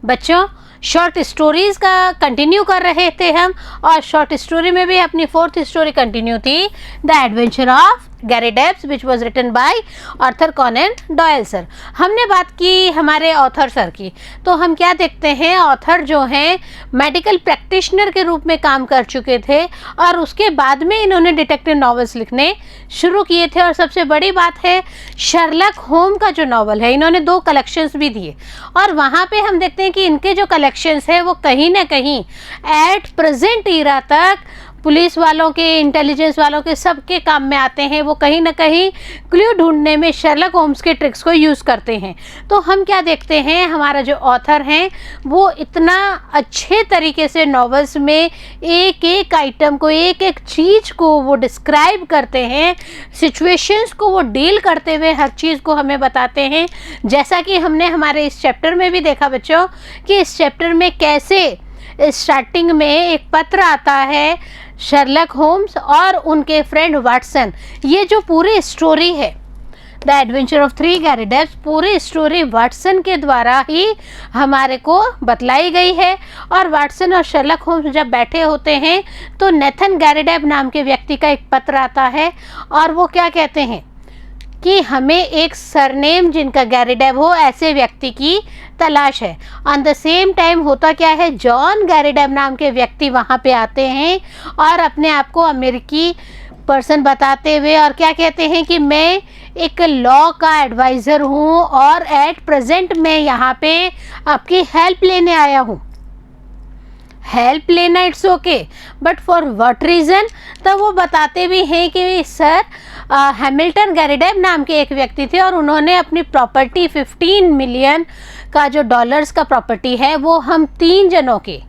बच्चों short stories का continue कर रहे थे हम, और शॉर्ट स्टोरी में भी अपनी फोर्थ स्टोरी कंटिन्यू थी, the adventure of Garridebs which was written by Arthur Conan Doyle sir. हमने बात की हमारे ऑथर सर की, तो हम क्या देखते हैं, ऑथर जो हैं मेडिकल प्रैक्टिशनर के रूप में काम कर चुके थे, और उसके बाद में इन्होंने डिटेक्टिव नॉवेल्स लिखने शुरू किए थे। और सबसे बड़ी बात है, शर्लक होम का जो नॉवल है, इन्होंने 2 कलेक्शंस भी दिए, और वहाँ पे हम देखते हैं कि इनके जो कलेक्शंस है वो कहीं ना कहीं एट प्रेजेंट ईरा तक पुलिस वालों के, इंटेलिजेंस वालों के, सबके काम में आते हैं। वो कहीं ना कहीं क्लू ढूंढने में शर्लक होम्स के ट्रिक्स को यूज़ करते हैं। तो हम क्या देखते हैं, हमारा जो ऑथर हैं वो इतना अच्छे तरीके से नॉवेल्स में एक एक आइटम को, एक एक चीज़ को वो डिस्क्राइब करते हैं, सिचुएशंस को वो डील करते हुए हर चीज़ को हमें बताते हैं। जैसा कि हमने हमारे इस चैप्टर में भी देखा बच्चों, कि इस चैप्टर में कैसे स्टार्टिंग में एक पत्र आता है शर्लक होम्स और उनके फ्रेंड वाटसन। ये जो पूरी स्टोरी है the adventure of 3 Garridebs, पूरी स्टोरी वाटसन के द्वारा ही हमारे को बतलाई गई है। और वाटसन और शर्लक होम्स जब बैठे होते हैं तो नेथन गैरी डेप नाम के व्यक्ति का एक पत्र आता है, और वो क्या कहते हैं कि हमें एक सरनेम जिनका गैरी डेप हो ऐसे व्यक्ति की तलाश है। ऑन द सेम टाइम होता क्या है, जॉन गैरी डेप नाम के व्यक्ति वहाँ पे आते हैं और अपने आप को अमेरिकी पर्सन बताते हुए, और क्या कहते हैं कि मैं एक लॉ का एडवाइज़र हूँ और एट प्रेजेंट मैं यहाँ पे आपकी हेल्प लेने आया हूँ। हेल्प लेना it's okay, but for what reason, तब वो बताते भी हैं कि सर हैमिल्टन गैरी डेप नाम के एक व्यक्ति थे, और उन्होंने अपनी प्रॉपर्टी 15 मिलियन का जो डॉलर्स का प्रॉपर्टी है वो हम 3 जनों के,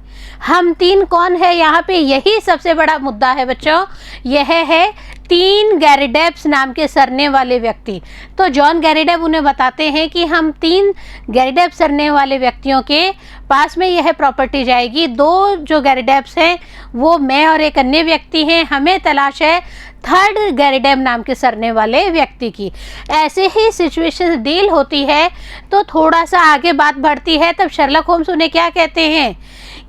हम 3 कौन है यहाँ पे, यही सबसे बड़ा मुद्दा है बच्चों। यह है 3 गैरी डेप्स नाम के सरने वाले व्यक्ति। तो जॉन गैरी डेप उन्हें बताते हैं कि हम 3 गैरी डेप सरने वाले व्यक्तियों के पास में यह प्रॉपर्टी जाएगी। 2 जो गैरी डेप्स हैं वो मैं और एक अन्य व्यक्ति हैं, हमें तलाश है 3rd गैरी डेप नाम के सरने वाले व्यक्ति की। ऐसे ही सिचुएशन डील होती है। तो थोड़ा सा आगे बात बढ़ती है, तब शर्लक होम्स उन्हें क्या कहते हैं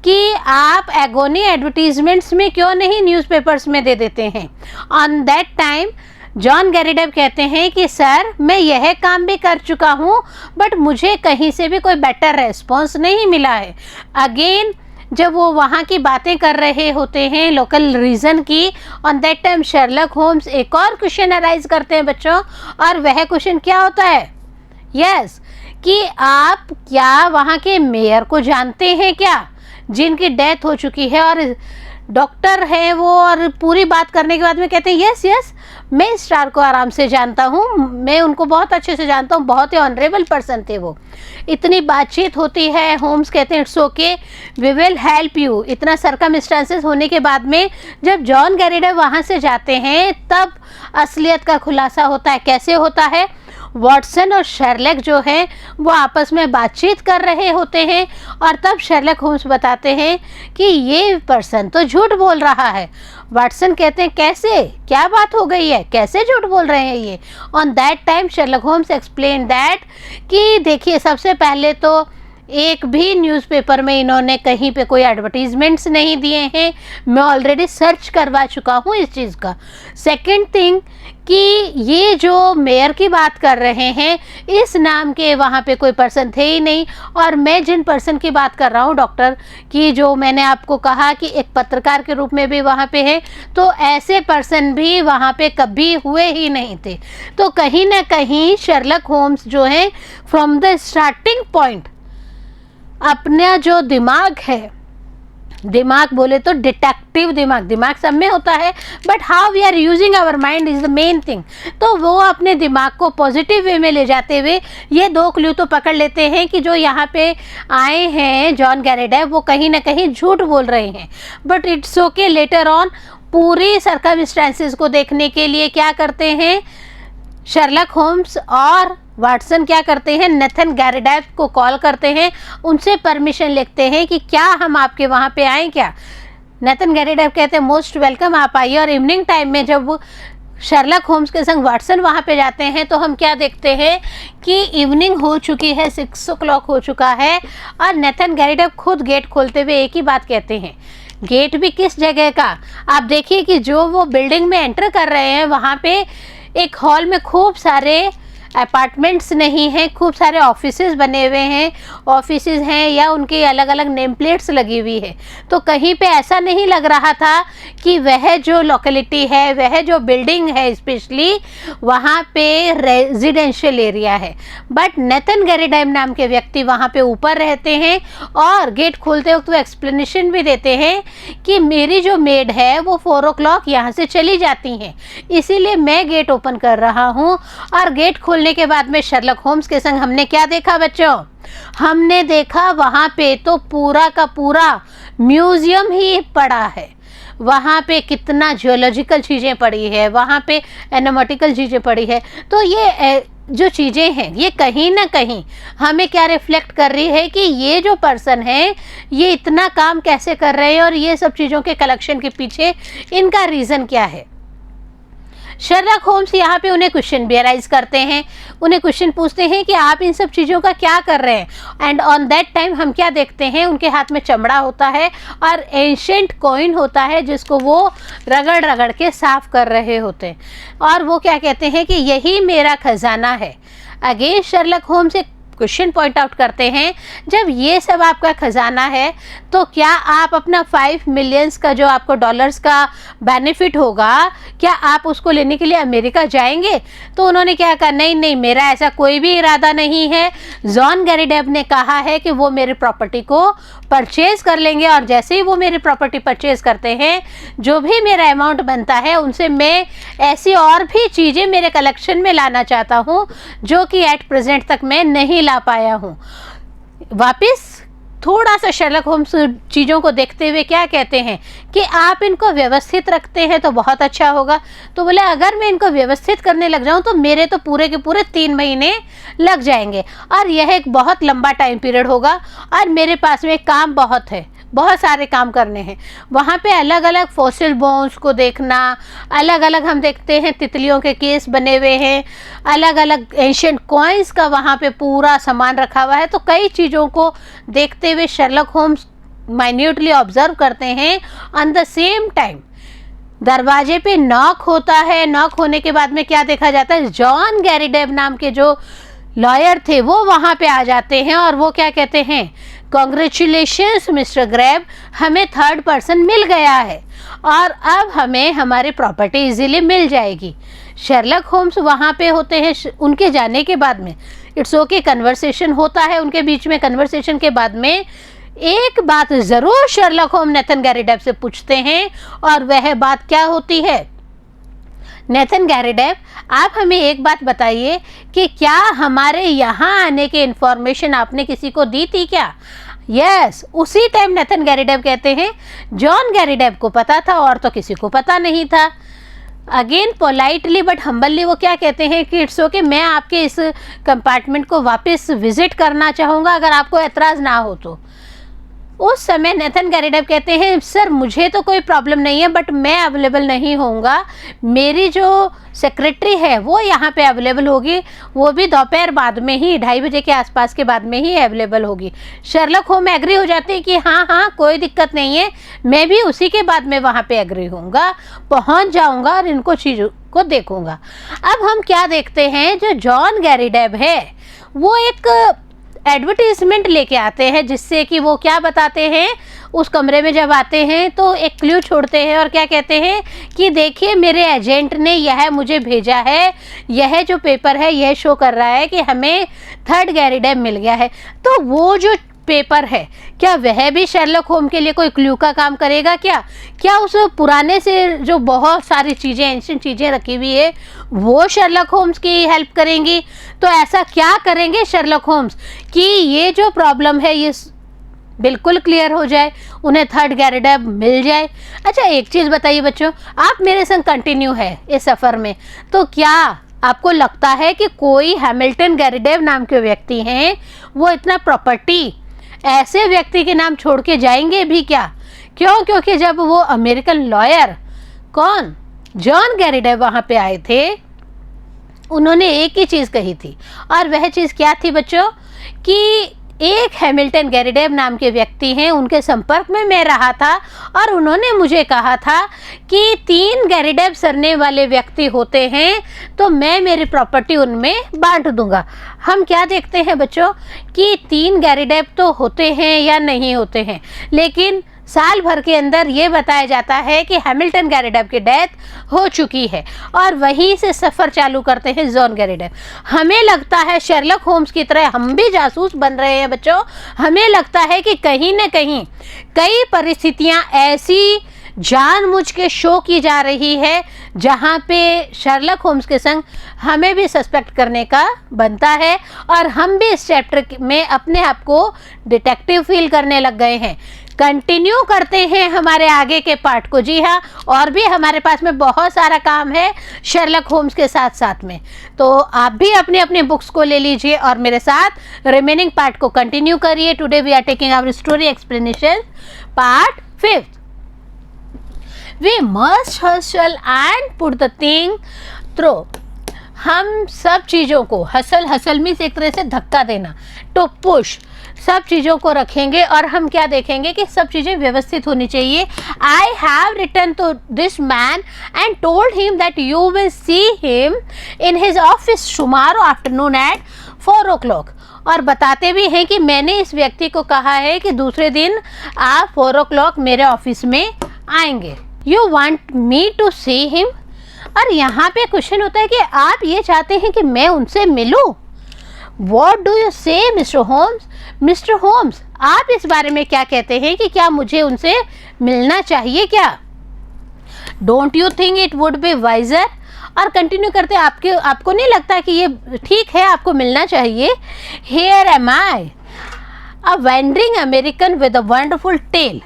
कि आप एगोनी एडवर्टीजमेंट्स में क्यों नहीं न्यूज़पेपर्स में दे देते हैं। On that time John Garrideb कहते हैं कि सर मैं यह काम भी कर चुका हूँ, बट मुझे कहीं से भी कोई बेटर रेस्पॉन्स नहीं मिला है। अगेन जब वो वहाँ की बातें कर रहे होते हैं लोकल रीजन की, on that time Sherlock Holmes एक और क्वेश्चन अराइज करते हैं बच्चों, और वह क्वेश्चन क्या होता है, यस कि आप क्या वहाँ के मेयर को जानते हैं क्या, जिनकी डेथ हो चुकी है, और डॉक्टर है वो, और पूरी बात करने के बाद में कहते हैं यस यस मैं इस स्टार को आराम से जानता हूँ, मैं उनको बहुत अच्छे से जानता हूँ, बहुत ही ऑनरेबल पर्सन थे वो। इतनी बातचीत होती है, होम्स कहते हैं it's okay we will help you. इतना सरकमस्टांसेस होने के बाद में जब जॉन गैरी डेप वहाँ से जाते हैं तब असलियत का खुलासा होता है। कैसे होता है, वाटसन और शर्लक जो है वो आपस में बातचीत कर रहे होते हैं, और तब शर्लक होम्स बताते हैं कि ये पर्सन तो झूठ बोल रहा है। वाटसन कहते हैं कैसे, क्या बात हो गई है, कैसे झूठ बोल रहे हैं ये। On that time Sherlock Holmes explain that कि देखिए सबसे पहले तो एक भी न्यूज़पेपर में इन्होंने कहीं पे कोई एडवर्टीजमेंट्स नहीं दिए हैं, मैं ऑलरेडी सर्च करवा चुका हूँ इस चीज़ का। सेकंड थिंग कि ये जो मेयर की बात कर रहे हैं इस नाम के वहाँ पे कोई पर्सन थे ही नहीं, और मैं जिन पर्सन की बात कर रहा हूँ डॉक्टर की, जो मैंने आपको कहा कि एक पत्रकार के रूप में भी वहाँ पे है, तो ऐसे पर्सन भी वहाँ पे कभी हुए ही नहीं थे। तो कहीं ना कहीं शर्लक होम्स जो है फ्रॉम द स्टार्टिंग पॉइंट अपना जो दिमाग है, दिमाग बोले तो डिटेक्टिव दिमाग, दिमाग सब में होता है, but how we are using our mind is the main thing. तो वो अपने दिमाग को पॉजिटिव वे में ले जाते हुए ये 2 क्लू तो पकड़ लेते हैं कि जो यहाँ पे आए हैं जॉन गैरी डेप वो कहीं ना कहीं झूठ बोल रहे हैं। But it's okay, later on पूरी सर्कमस्टेंसेस को देखने के लिए क्या करते हैं शर्लक होम्स और वाटसन, क्या करते हैं नेथन गैरी डेप को कॉल करते हैं, उनसे परमिशन लेते हैं कि क्या हम आपके वहाँ पे आएँ क्या। नेथन गैरी डेप कहते हैं मोस्ट वेलकम, आप आइए। और इवनिंग टाइम में जब शर्लक होम्स के संग वाटसन वहाँ पे जाते हैं तो हम क्या देखते हैं कि इवनिंग हो चुकी है, 6 o'clock हो चुका है और नेथन गैरीडेव खुद गेट खोलते हुए एक ही बात कहते हैं। गेट भी किस जगह का, आप देखिए कि जो वो बिल्डिंग में एंटर कर रहे हैं वहाँ पे एक हॉल में खूब सारे अपार्टमेंट्स नहीं हैं, खूब सारे ऑफिसेज बने हुए हैं, ऑफिसेज हैं या उनकी अलग अलग नेम प्लेट्स लगी हुई है। तो कहीं पे ऐसा नहीं लग रहा था कि वह जो लोकेलिटी है, वह जो बिल्डिंग है स्पेशली वहाँ पे रेजिडेंशियल एरिया है। बट नेथन गैरीडेव नाम के व्यक्ति वहाँ पे ऊपर रहते हैं और गेट खोलते वक्त वो एक्सप्लेनेशन भी देते हैं कि मेरी जो मेड है वो 4 o'clock यहाँ से चली जाती हैं, इसीलिए मैं गेट ओपन कर रहा हूँ। और गेट खोलने के बाद में शर्लक होम्स के संग हमने क्या देखा बच्चों, हमने देखा वहाँ पे तो पूरा का पूरा म्यूजियम ही पड़ा है। वहाँ पे कितना जियोलॉजिकल चीज़ें पड़ी है, वहाँ पे एनाटॉमिकल चीज़ें पड़ी है। तो ये जो चीज़ें हैं ये कहीं ना कहीं हमें क्या रिफ्लेक्ट कर रही है कि ये जो पर्सन है ये इतना काम कैसे कर रहे हैं और ये सब चीज़ों के कलेक्शन के पीछे इनका रीज़न क्या है। शर्लक होम्स यहाँ पे उन्हें क्वेश्चन भी अराइज करते हैं, उन्हें क्वेश्चन पूछते हैं कि आप इन सब चीज़ों का क्या कर रहे हैं। एंड ऑन दैट टाइम हम क्या देखते हैं, उनके हाथ में चमड़ा होता है और एंशिएंट कॉइन होता है जिसको वो रगड़ रगड़ के साफ कर रहे होते हैं। और वो क्या कहते हैं कि यही मेरा खजाना है। अगेन शर्लक होम्स एक क्वेश्चन पॉइंट आउट करते हैं, जब ये सब आपका खजाना है तो क्या आप अपना 5 मिलियंस का जो आपको डॉलर्स का बेनिफिट होगा, क्या आप उसको लेने के लिए अमेरिका जाएंगे। तो उन्होंने क्या कहा, नहीं नहीं मेरा ऐसा कोई भी इरादा नहीं है। जॉन गैरीडेव ने कहा है कि वो मेरी प्रॉपर्टी को परचेज कर लेंगे और जैसे ही वो मेरी प्रॉपर्टी परचेज करते हैं जो भी मेरा अमाउंट बनता है उनसे मैं ऐसी और भी चीज़ें मेरे कलेक्शन में लाना चाहता हूँ जो कि एट प्रेजेंट तक मैं नहीं ला पाया हूँ। वापस थोड़ा सा शर्लक होम्स चीज़ों को देखते हुए क्या कहते हैं कि आप इनको व्यवस्थित रखते हैं तो बहुत अच्छा होगा। तो बोले अगर मैं इनको व्यवस्थित करने लग जाऊं तो मेरे तो पूरे के पूरे 3 महीने लग जाएंगे और यह एक बहुत लंबा टाइम पीरियड होगा और मेरे पास में काम बहुत है, बहुत सारे काम करने हैं। वहाँ पे अलग अलग फॉसिल बोन्स को देखना, अलग अलग हम देखते हैं तितलियों के केस बने हुए हैं, अलग अलग एंशिएंट कॉइन्स का वहाँ पे पूरा सामान रखा हुआ है। तो कई चीज़ों को देखते हुए शर्लक होम्स माइन्यूटली ऑब्जर्व करते हैं। ऑन द सेम टाइम दरवाजे पे नॉक होता है। नॉक होने के बाद में क्या देखा जाता है, जॉन गैरीडेव नाम के जो लॉयर थे वो वहाँ पे आ जाते हैं और वो क्या कहते हैं, कॉन्ग्रेचुलेशंस मिस्टर ग्रेव, हमें 3rd पर्सन मिल गया है और अब हमें हमारी प्रॉपर्टी इजीली मिल जाएगी। शर्लक होम्स वहाँ पे होते हैं। उनके जाने के बाद में इट्स ओके कन्वर्सेशन होता है उनके बीच में। कन्वर्सेशन के बाद में एक बात ज़रूर शर्लक होम्स नेथन गैरीडेव से पूछते हैं और वह बात क्या होती है, नेथन गैरीडेव आप हमें एक बात बताइए कि क्या हमारे यहाँ आने की इन्फॉर्मेशन आपने किसी को दी थी क्या। यस, उसी टाइम नेथन गैरीडेव कहते हैं जॉन गैरीडेव को पता था और तो किसी को पता नहीं था। अगेन पोलाइटली बट हम्बली वो क्या कहते हैं कि इट्स ओके, मैं आपके इस कंपार्टमेंट को वापस विजिट करना चाहूँगा अगर आपको एतराज़ ना हो तो। उस समय नेथन गैरीडेव कहते हैं सर मुझे तो कोई प्रॉब्लम नहीं है बट मैं अवेलेबल नहीं होऊंगा, मेरी जो सेक्रेटरी है वो यहाँ पे अवेलेबल होगी, वो भी दोपहर बाद में ही 2:30 बजे के आसपास के बाद में ही अवेलेबल होगी। शर्लक होम एग्री हो जाते हैं कि हाँ हाँ कोई दिक्कत नहीं है, मैं भी उसी के बाद में वहाँ पे एग्री होऊंगा, पहुँच जाऊँगा और इनको चीज़ों को देखूँगा। अब हम क्या देखते हैं, जो जॉन गैरीडेव है वो एक एडवर्टीजमेंट लेके आते हैं जिससे कि वो क्या बताते हैं, उस कमरे में जब आते हैं तो एक क्लू छोड़ते हैं और क्या कहते हैं कि देखिए मेरे एजेंट ने यह मुझे भेजा है, यह जो पेपर है यह शो कर रहा है कि हमें 3rd गैरीडेव मिल गया है। तो वो जो पेपर है क्या वह भी शर्लक होम के लिए कोई क्लू का काम करेगा क्या उस पुराने से जो बहुत सारी चीज़ें एंशिएंट चीज़ें रखी हुई है वो शर्लक होम्स की हेल्प करेंगी। तो ऐसा क्या करेंगे शर्लक होम्स कि ये जो प्रॉब्लम है ये बिल्कुल क्लियर हो जाए, उन्हें 3rd गैरीडेव मिल जाए। अच्छा एक चीज़ बताइए बच्चों, आप मेरे संग कंटिन्यू है इस सफ़र में, तो क्या आपको लगता है कि कोई हैमिल्टन गैरीडेव नाम के व्यक्ति हैं वो इतना प्रॉपर्टी ऐसे व्यक्ति के नाम छोड़ के जाएंगे भी क्या। क्यों, क्योंकि जब वो अमेरिकन लॉयर कौन जॉन गैरिडेव वहाँ पे आए थे, उन्होंने एक ही चीज़ कही थी, और वह चीज़ क्या थी बच्चों, कि एक हैमिल्टन गैरिडेव नाम के व्यक्ति हैं, उनके संपर्क में मैं रहा था और उन्होंने मुझे कहा था कि 3 गैरिडेव सरने वाले व्यक्ति होते हैं तो मैं मेरी प्रॉपर्टी उनमें बांट दूंगा। हम क्या देखते हैं बच्चों कि 3 गैरिडेव तो होते हैं या नहीं होते हैं, लेकिन साल भर के अंदर ये बताया जाता है कि हैमिल्टन गैरिडेव की डेथ हो चुकी है और वहीं से सफ़र चालू करते हैं जॉन गैरिडेव। हमें लगता है शेरलॉक होम्स की तरह हम भी जासूस बन रहे हैं बच्चों। हमें लगता है कि कहीं न कहीं कई परिस्थितियां ऐसी जानबूझ के शो की जा रही है जहाँ पे शेरलॉक होम्स के संग हमें भी सस्पेक्ट करने का बनता है, और हम भी इस चैप्टर में अपने आप को डिटेक्टिव फील करने लग गए हैं। कंटिन्यू करते हैं हमारे आगे के पार्ट को। जी हाँ, और भी हमारे पास में बहुत सारा काम है शेरलॉक होम्स के साथ साथ में, तो आप भी अपने अपने बुक्स को ले लीजिए और मेरे साथ रिमेनिंग पार्ट को कंटिन्यू करिए। Today we are taking our story explanation part 5। We must hustle and put the thing through. हम सब चीज़ों को, हसल मीन्स एक तरह से धक्का देना, टू पुश, सब चीज़ों को रखेंगे और हम क्या देखेंगे कि सब चीज़ें व्यवस्थित होनी चाहिए। I have written to this man and told him that you will see him in his office tomorrow afternoon at 4 o'clock। और बताते भी हैं कि मैंने इस व्यक्ति को कहा है कि दूसरे दिन आप 4 o'clock मेरे ऑफिस में आएंगे। You want me to see him. और यहाँ पे क्वेश्चन होता है कि आप ये चाहते हैं कि मैं उनसे मिलूं। What do you say, mister Holmes? Mister Holmes, आप इस बारे में क्या कहते हैं कि क्या मुझे उनसे मिलना चाहिए क्या? Don't you think it would be wiser? और कंटिन्यू करते, आपको नहीं लगता कि ये ठीक है, आपको मिलना चाहिए? Here am I, a wandering American with a wonderful tale।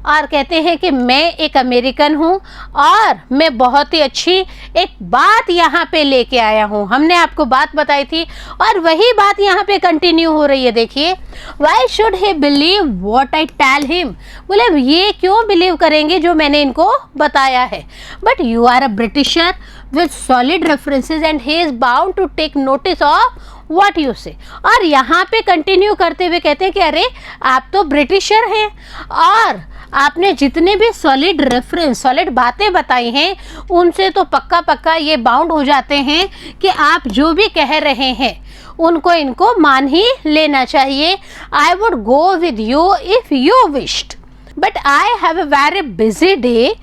और कहते हैं कि मैं एक अमेरिकन हूँ और मैं बहुत ही अच्छी एक बात यहाँ पे लेके आया हूँ। हमने आपको बात बताई थी और वही बात यहाँ पे कंटिन्यू हो रही है। देखिए, why should he believe what I tell him. बोले ये क्यों बिलीव करेंगे जो मैंने इनको बताया है। But you are a Britisher with solid references and he is bound to take notice of what you say. और यहाँ पे कंटिन्यू करते हुए कहते हैं कि अरे आप तो ब्रिटिशर हैं और आपने जितने भी सॉलिड रेफरेंस, सॉलिड बातें बताई हैं उनसे तो पक्का ये बाउंड हो जाते हैं कि आप जो भी कह रहे हैं उनको इनको मान ही लेना चाहिए। I would go with you if you wished but I have a very busy day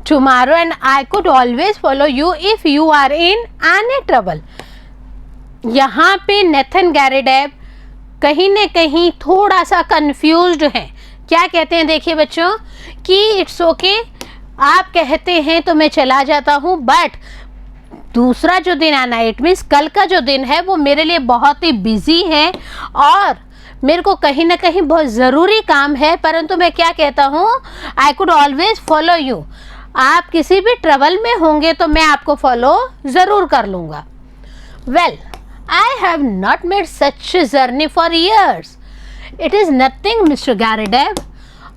tomorrow and I could always follow you if you are in any trouble. यहाँ पे नेथन गैरिडेव कहीं न कहीं थोड़ा सा कंफ्यूज्ड हैं। क्या कहते हैं देखिए बच्चों कि इट्स ओके, आप कहते हैं तो मैं चला जाता हूँ, बट दूसरा जो दिन आना, इट मीन्स कल का जो दिन है वो मेरे लिए बहुत ही बिजी है और मेरे को कहीं ना कहीं बहुत ज़रूरी काम है। परंतु मैं क्या कहता हूँ, आई कुड ऑलवेज फॉलो यू। आप किसी भी ट्रबल में होंगे तो मैं आपको फॉलो ज़रूर कर लूँगा। Well, I have not made such journey for years, it is nothing mister Garrideb.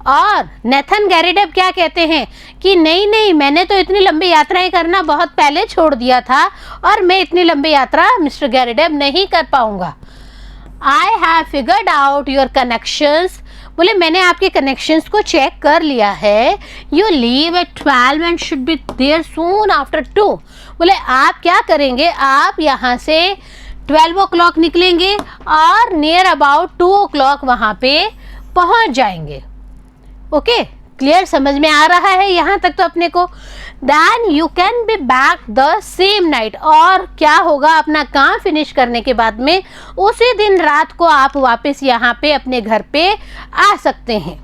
और नेथन गैरिडेव क्या कहते हैं कि नहीं, मैंने तो इतनी लंबी यात्राएं करना बहुत पहले छोड़ दिया था और मैं इतनी लंबी यात्रा मिस्टर गैरिडेव नहीं कर पाऊंगा। I have figured out your connections. बोले मैंने आपके कनेक्शंस को चेक कर लिया है। You leave at 12 and should be there soon after 2। बोले आप क्या करेंगे, आप यहाँ से 12 o'clock निकलेंगे और नियर अबाउट 2 o'clock वहाँ पे पहुँच जाएंगे। ओके, क्लियर, समझ में आ रहा है यहाँ तक तो अपने को। Then you can be back the same night. और क्या होगा, अपना काम फिनिश करने के बाद में उसी दिन रात को आप वापस यहाँ पे अपने घर पे आ सकते हैं।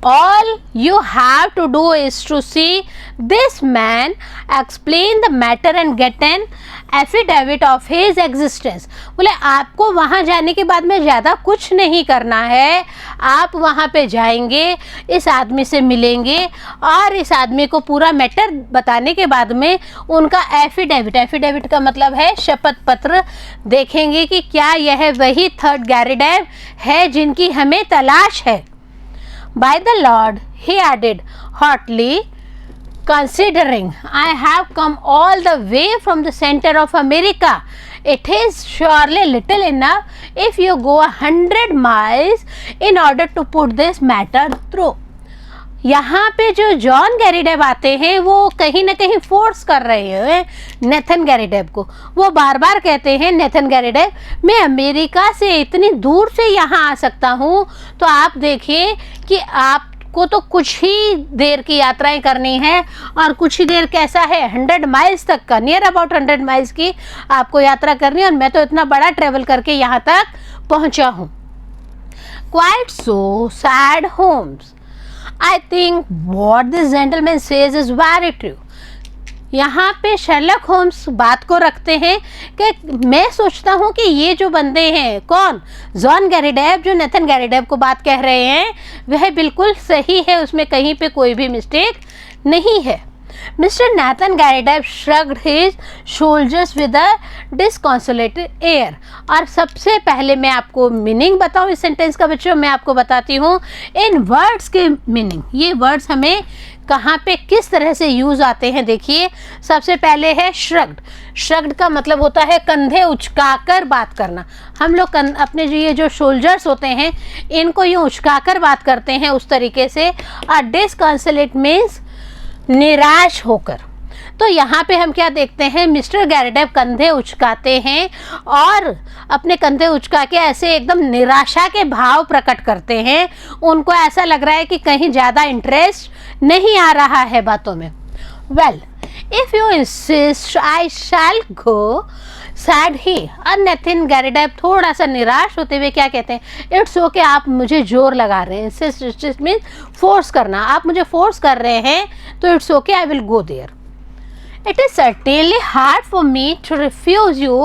All you have to do is to see this man, explain the matter and get an affidavit of his existence। बोले आपको वहाँ जाने के बाद में ज़्यादा कुछ नहीं करना है। आप वहाँ पे जाएंगे, इस आदमी से मिलेंगे और इस आदमी को पूरा मैटर बताने के बाद में उनका एफिडेविट का मतलब है शपथ पत्र, देखेंगे कि क्या यह वही 3rd गैरिडेव है जिनकी हमें तलाश है। By the Lord, he added hotly, considering I have come all the way from the center of America, it is surely little enough if you go 100 miles in order to put this matter through. यहाँ पे जो John गैरीडेब आते हैं वो कहीं ना कहीं force कर रहे हैं नेथन गैरीडेब को. वो बार बार कहते हैं नेथन गैरीडेब, मैं अमेरिका से इतनी दूर से यहाँ आ सकता हूँ, तो आप देखिए कि आप को तो कुछ ही देर की यात्राएं करनी है, और कुछ ही देर कैसा है, 100 माइल्स तक का, नियर अबाउट 100 माइल्स की आपको यात्रा करनी है, और मैं तो इतना बड़ा ट्रेवल करके यहाँ तक पहुँचा हूँ. Quite so said Holmes. I think what this gentleman says is very true. यहाँ पे शर्लक होम्स बात को रखते हैं कि मैं सोचता हूँ कि ये जो बंदे हैं, कौन, जॉन गैरीडेब, जो नेथन गैरीडेब को बात कह रहे हैं, वह बिल्कुल सही है, उसमें कहीं पे कोई भी मिस्टेक नहीं है. Mr. Nathan Garrideb shrugged his shoulders with a disconsolate air. और सबसे पहले मैं आपको मीनिंग बताऊँ इस सेंटेंस का बच्चों, मैं आपको बताती हूँ इन वर्ड्स के मीनिंग. ये वर्ड्स हमें कहाँ पे किस तरह से यूज़ आते हैं. देखिए, सबसे पहले है श्रग्ड. श्रग्ड का मतलब होता है कंधे उचकाकर बात करना. हम लोग अपने ये जो शोल्जर्स होते हैं इनको यूँ उचकाकर बात करते हैं उस तरीके से. और डिसकॉन्सोलेट मीन्स निराश होकर. तो यहाँ पे हम क्या देखते हैं, मिस्टर गैरीडेब कंधे उचकाते हैं और अपने कंधे उचका के ऐसे एकदम निराशा के भाव प्रकट करते हैं. उनको ऐसा लग रहा है कि कहीं ज़्यादा इंटरेस्ट नहीं आ रहा है बातों में. Well, if you insist I shall go said he. और नेथन गैरीडेब थोड़ा सा निराश होते हुए क्या कहते हैं, इट्स ओके, आप मुझे जोर लगा रहे हैं. इंसिस्ट मीन्स फोर्स करना, आप मुझे फोर्स कर रहे हैं, तो it's okay, I will go there. It is certainly hard for me to refuse you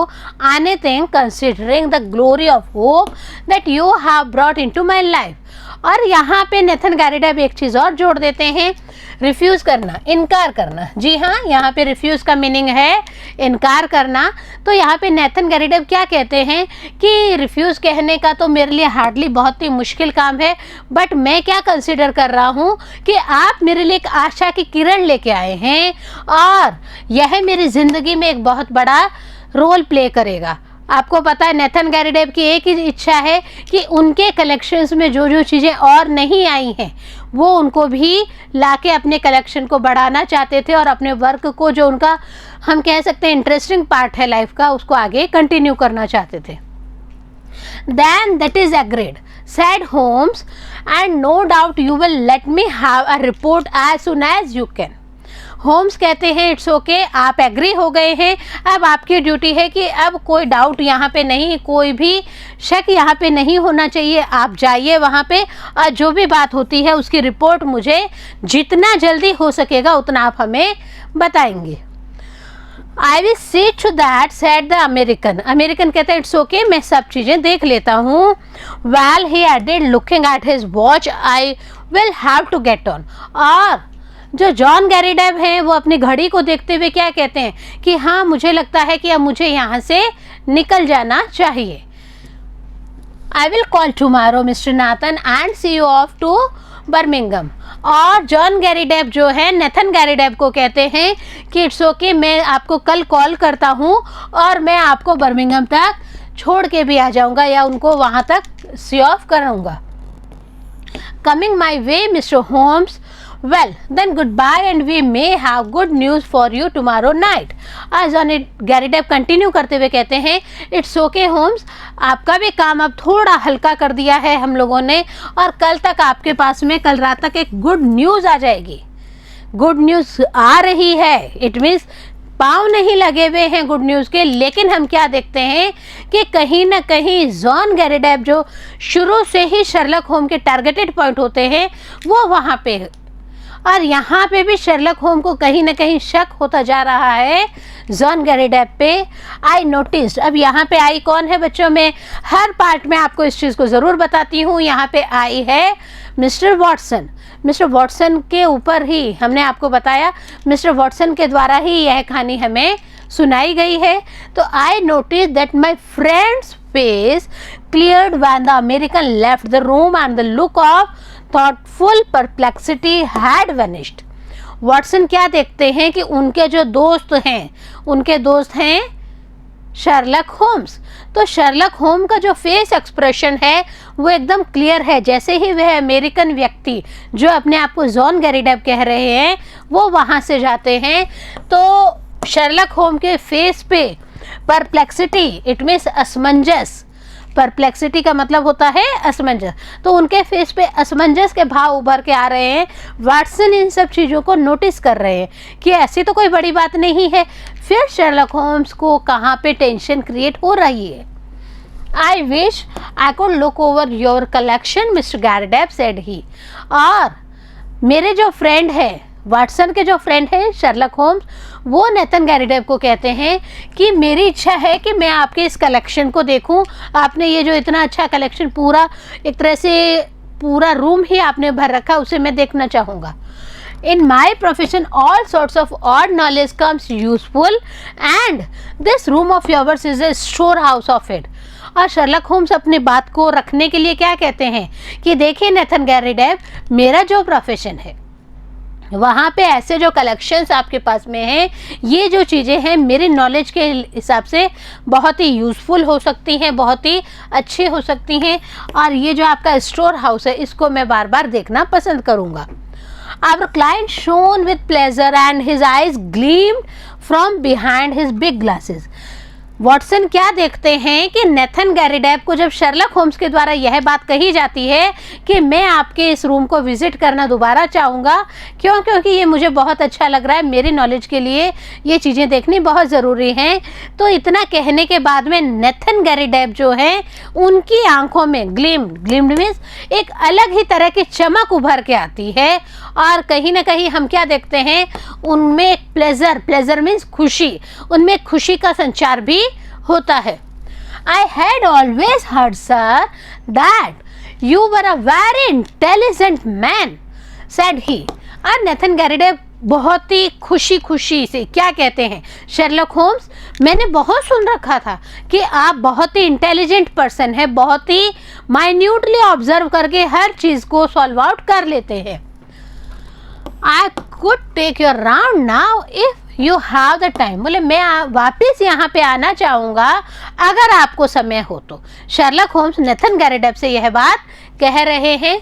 anything considering the glory of hope that you have brought into my life. और यहाँ पे नेथन गैरीडेब एक चीज़ और जोड़ देते हैं, रिफ्यूज़ करना, इनकार करना. जी हाँ, यहाँ पे रिफ्यूज़ का मीनिंग है इनकार करना. तो यहाँ पे नेथन गैरीडेब क्या कहते हैं कि रिफ्यूज़ कहने का तो मेरे लिए हार्डली बहुत ही मुश्किल काम है, बट मैं क्या कंसिडर कर रहा हूँ कि आप मेरे लिए एक आशा की किरण लेके आए हैं, और यह मेरी ज़िंदगी में एक बहुत बड़ा रोल प्ले करेगा. आपको पता है नेथन गैरीडेब की एक ही इच्छा है कि उनके कलेक्शंस में जो जो चीज़ें और नहीं आई हैं वो उनको भी लाके अपने कलेक्शन को बढ़ाना चाहते थे, और अपने वर्क को, जो उनका हम कह सकते हैं इंटरेस्टिंग पार्ट है लाइफ का, उसको आगे कंटिन्यू करना चाहते थे. Then that is agreed, said Holmes, and no doubt you will let me have a report as soon as you can. Holmes कहते हैं इट्स ओके, आप एग्री हो गए हैं, अब आपकी ड्यूटी है कि अब कोई डाउट यहाँ पे नहीं, कोई भी शक यहाँ पे नहीं होना चाहिए. आप जाइए वहाँ पे, और जो भी बात होती है उसकी रिपोर्ट मुझे जितना जल्दी हो सकेगा उतना आप हमें बताएंगे. I will see to that, said the American. American कहते हैं इट्स ओके, मैं सब चीज़ें देख लेता हूँ. Well, he added looking at his watch, I will have to get on. और जो जॉन गैरीडेब हैं वो अपनी घड़ी को देखते हुए क्या कहते हैं कि हाँ, मुझे लगता है कि अब मुझे यहाँ से निकल जाना चाहिए. I will call tomorrow mister Nathan and see you off to Birmingham. और जॉन गैरीडेब जो है नेथन गैरीडेब को कहते हैं कि इट्स ओके, मैं आपको कल कॉल करता हूँ और मैं आपको बर्मिंघम तक छोड़ के भी आ जाऊँगा, या उनको वहाँ तक सी ऑफ करूँगा. Coming my way mister Holmes, well then goodbye and we may have good news for you tomorrow night. आज जॉन गैरीडेब कंटिन्यू करते हुए कहते हैं इट्स ओके होम्स, आपका भी काम अब थोड़ा हल्का कर दिया है हम लोगों ने, और कल तक आपके पास में, कल रात तक एक गुड न्यूज़ आ जाएगी. गुड न्यूज़ आ रही है, इट मीन्स पाँव नहीं लगे हुए हैं गुड न्यूज़ के. लेकिन हम क्या देखते हैं कि कहीं ना कहीं जॉन गैरीडेब जो शुरू से ही शर्लक होम के टारगेटेड पॉइंट होते हैं वो वहाँ पे, और यहाँ पे भी शर्लक होम को कहीं ना कहीं शक होता जा रहा है जॉन गैरीडेब पे. I noticed. अब यहाँ पे आई कौन है बच्चों, में हर पार्ट में आपको इस चीज़ को ज़रूर बताती हूँ. यहाँ पे आई है मिस्टर वॉटसन. मिस्टर वॉटसन के ऊपर ही हमने आपको बताया, मिस्टर वॉटसन के द्वारा ही यह कहानी हमें सुनाई गई है. तो I notice that my friends face cleared when the American left the room and the look of thoughtful perplexity had vanished. Watson क्या देखते हैं कि उनके जो दोस्त हैं, उनके दोस्त हैं शर्लक होम्स। तो शर्लक होम का जो फेस एक्सप्रेशन है वो एकदम क्लियर है। जैसे ही वह अमेरिकन व्यक्ति जो अपने आप को जॉन गैरीडेप कह रहे हैं वो वहाँ से जाते हैं, तो शर्लक होम के फेस पे परप्लेक्सिटी, इट मीन्स असमंजस, परप्लेक्सिटी का मतलब होता है असमंजस, तो उनके फेस पे असमंजस के भाव उभर के आ रहे हैं। वाटसन इन सब चीज़ों को नोटिस कर रहे हैं कि ऐसी तो कोई बड़ी बात नहीं है। फिर शर्लक होम्स को कहाँ पे टेंशन क्रिएट हो रही है। I wish I could look over your collection mister Garrideb, said he. और मेरे जो फ्रेंड है, वाटसन के जो फ्रेंड है शर्लक होम्स, वो नेथन गैरीडेप को कहते हैं कि मेरी इच्छा है कि मैं आपके इस कलेक्शन को देखूं। आपने ये जो इतना अच्छा कलेक्शन, पूरा एक तरह से पूरा रूम ही आपने भर रखा, उसे मैं देखना चाहूँगा। In my profession, all sorts of odd knowledge comes useful, and this room of yours is a storehouse of it. और शर्लक होम्स अपनी बात को रखने के लिए क्या कहते हैं कि देखिए नेथन गैरीडेप, मेरा जो प्रोफेशन है वहाँ पे ऐसे जो कलेक्शंस आपके पास में हैं, ये जो चीज़ें हैं मेरे नॉलेज के हिसाब से बहुत ही यूज़फुल हो सकती हैं, बहुत ही अच्छी हो सकती हैं, और ये जो आपका स्टोर हाउस है इसको मैं बार बार देखना पसंद करूँगा। Our client shone with pleasure and his eyes gleamed from behind his big glasses. Watson क्या देखते हैं कि नेथन गैरीडेप को जब शर्लक होम्स के द्वारा यह बात कही जाती है कि मैं आपके इस रूम को विजिट करना दोबारा चाहूँगा, क्यों? क्योंकि ये मुझे बहुत अच्छा लग रहा है, मेरी नॉलेज के लिए ये चीज़ें देखनी बहुत ज़रूरी हैं। तो इतना कहने के बाद में नेथन गैरीडेप जो हैं उनकी आंखों में ग्लीम्ड मीन्स एक अलग ही तरह की चमक उभर के आती है, और कहीं ना कहीं हम क्या देखते हैं उनमें एक प्लेजर मीन्स खुशी, उनमें खुशी का संचार भी होता है। I had always heard, sir, that you were a very intelligent man, said he. और नेथन गैरीडेप बहुत ही खुशी से क्या कहते हैं, शर्लक होम्स, मैंने बहुत सुन रखा था कि आप बहुत ही इंटेलिजेंट पर्सन है, बहुत ही माइन्यूटली ऑब्जर्व करके हर चीज़ को सॉल्व आउट कर लेते हैं। I could take your round now if you have the time. बोले मैं वापस यहाँ पे आना चाहूँगा अगर आपको समय हो तो। शर्लक होम्स नेथन गैरीडेप से यह बात कह रहे हैं।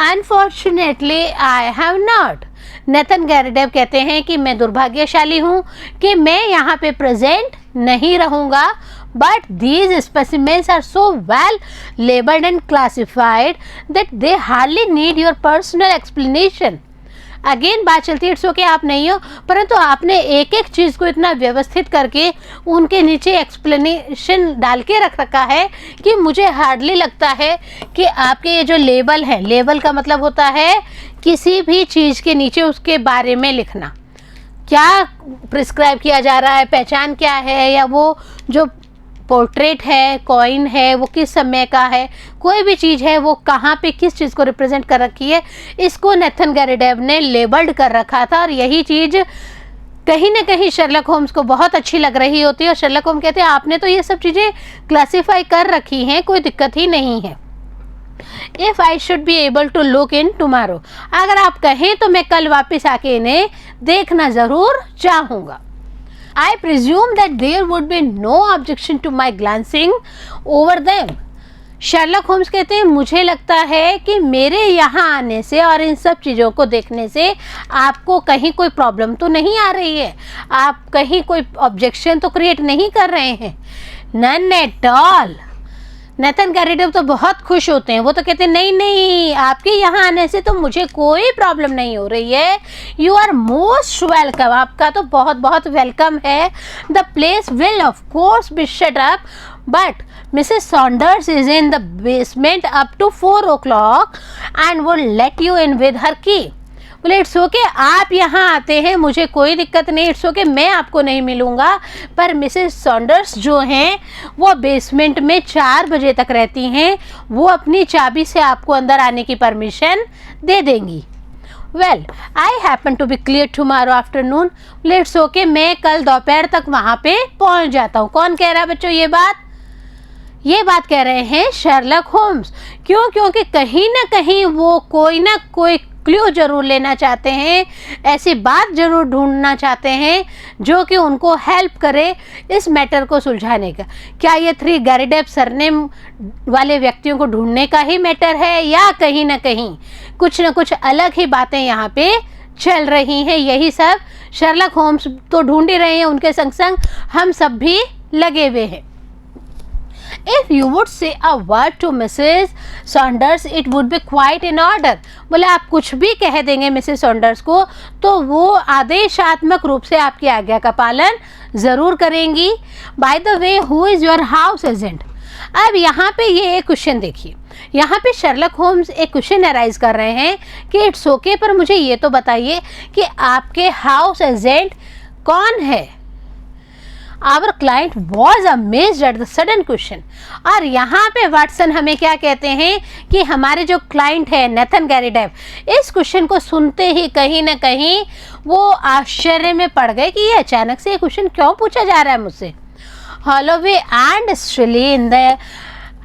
Unfortunately I have not. Nathan Garrideb कहते हैं कि मैं दुर्भाग्यशाली हूँ कि मैं यहाँ पे प्रेजेंट नहीं रहूँगा, but these specimens are so well labeled and classified that they hardly need your personal explanation. Again बात चलती है, इट्स ओके आप नहीं हो, परंतु आपने एक एक चीज़ को इतना व्यवस्थित करके उनके नीचे एक्सप्लेनेशन डाल के रख रखा है कि मुझे हार्डली लगता है कि आपके ये जो लेबल है, लेबल का मतलब होता है किसी भी चीज़ के नीचे उसके बारे में लिखना, क्या प्रिस्क्राइब किया जा रहा है, पहचान क्या है, या वो जो पोर्ट्रेट है, कॉइन है, वो किस समय का है, कोई भी चीज़ है वो कहाँ पे किस चीज़ को रिप्रेजेंट कर रखी है, इसको नेथन गैरीडेप ने लेबल्ड कर रखा था। और यही चीज़ कहीं ना कहीं शर्लक होम्स को बहुत अच्छी लग रही होती है, और शर्लक होम्स कहते हैं आपने तो ये सब चीज़ें क्लासीफाई कर रखी हैं, कोई दिक्कत ही नहीं है। If I should be able to look in tomorrow, अगर आप कहें तो मैं कल वापस आके इन्हें देखना ज़रूर चाहूँगा। I presume that there would be no objection to my glancing over them. Sherlock Holmes कहते हैं मुझे लगता है कि मेरे यहाँ आने से और इन सब चीज़ों को देखने से आपको कहीं कोई प्रॉब्लम तो नहीं आ रही है, आप कहीं कोई ऑब्जेक्शन तो क्रिएट नहीं कर रहे हैं। None at all. नेथन गैरीडेप तो बहुत खुश होते हैं, वो तो कहते हैं नहीं आपके यहाँ आने से तो मुझे कोई प्रॉब्लम नहीं हो रही है, यू आर मोस्ट वेलकम, आपका तो बहुत बहुत वेलकम है। The place will of course be shut up, but missus Saunders is in the basement up to 4 o'clock and would let you in with her key. बोले it's okay, आप यहाँ आते हैं मुझे कोई दिक्कत नहीं, इट्स ओके, मैं आपको नहीं मिलूँगा, पर मिसेस सॉन्डर्स जो हैं वो बेसमेंट में 4 बजे तक रहती हैं, वो अपनी चाबी से आपको अंदर आने की परमिशन दे देंगी। Well I happen to be clear tomorrow afternoon. बोले इट्स ओके, मैं कल दोपहर तक वहाँ पे पहुँच जाता हूँ। कौन कह रहा है बच्चों ये बात कह रहे हैं शर्लक होम्स। क्यों? क्योंकि कहीं ना कहीं वो कोई ना कोई क्लू जरूर लेना चाहते हैं, ऐसी बात जरूर ढूंढना चाहते हैं जो कि उनको हेल्प करे इस मैटर को सुलझाने का। क्या ये 3 गैरिडेप सरनेम वाले व्यक्तियों को ढूंढने का ही मैटर है या कहीं ना कहीं कुछ न कुछ अलग ही बातें यहाँ पे चल रही हैं? यही सब शर्लक होम्स तो ढूंढ ही रहे हैं, उनके संग संग हम सब भी लगे हुए हैं। If you would say a word to Mrs. Saunders, it would be quite in order. बोले आप कुछ भी कह देंगे मिसेस सॉन्डर्स को तो वो आदेशात्मक रूप से आपकी आज्ञा का पालन ज़रूर करेंगी। By the way, who is your house agent? अब यहाँ पे ये एक क्वेश्चन देखिए, यहाँ पे शर्लक होम्स एक क्वेश्चन अराइज कर रहे हैं कि इट्स ओके, पर मुझे ये तो बताइए कि आपके हाउस एजेंट कौन है? Our client was amazed at the sudden question. और यहाँ पे वाटसन हमें क्या कहते हैं कि हमारे जो क्लाइंट है नेथन गैरिडेप, इस क्वेश्चन को सुनते ही कहीं ना कहीं वो आश्चर्य में पड़ गए कि ये अचानक से ये क्वेश्चन क्यों पूछा जा रहा है मुझसे। Holloway and Steele in the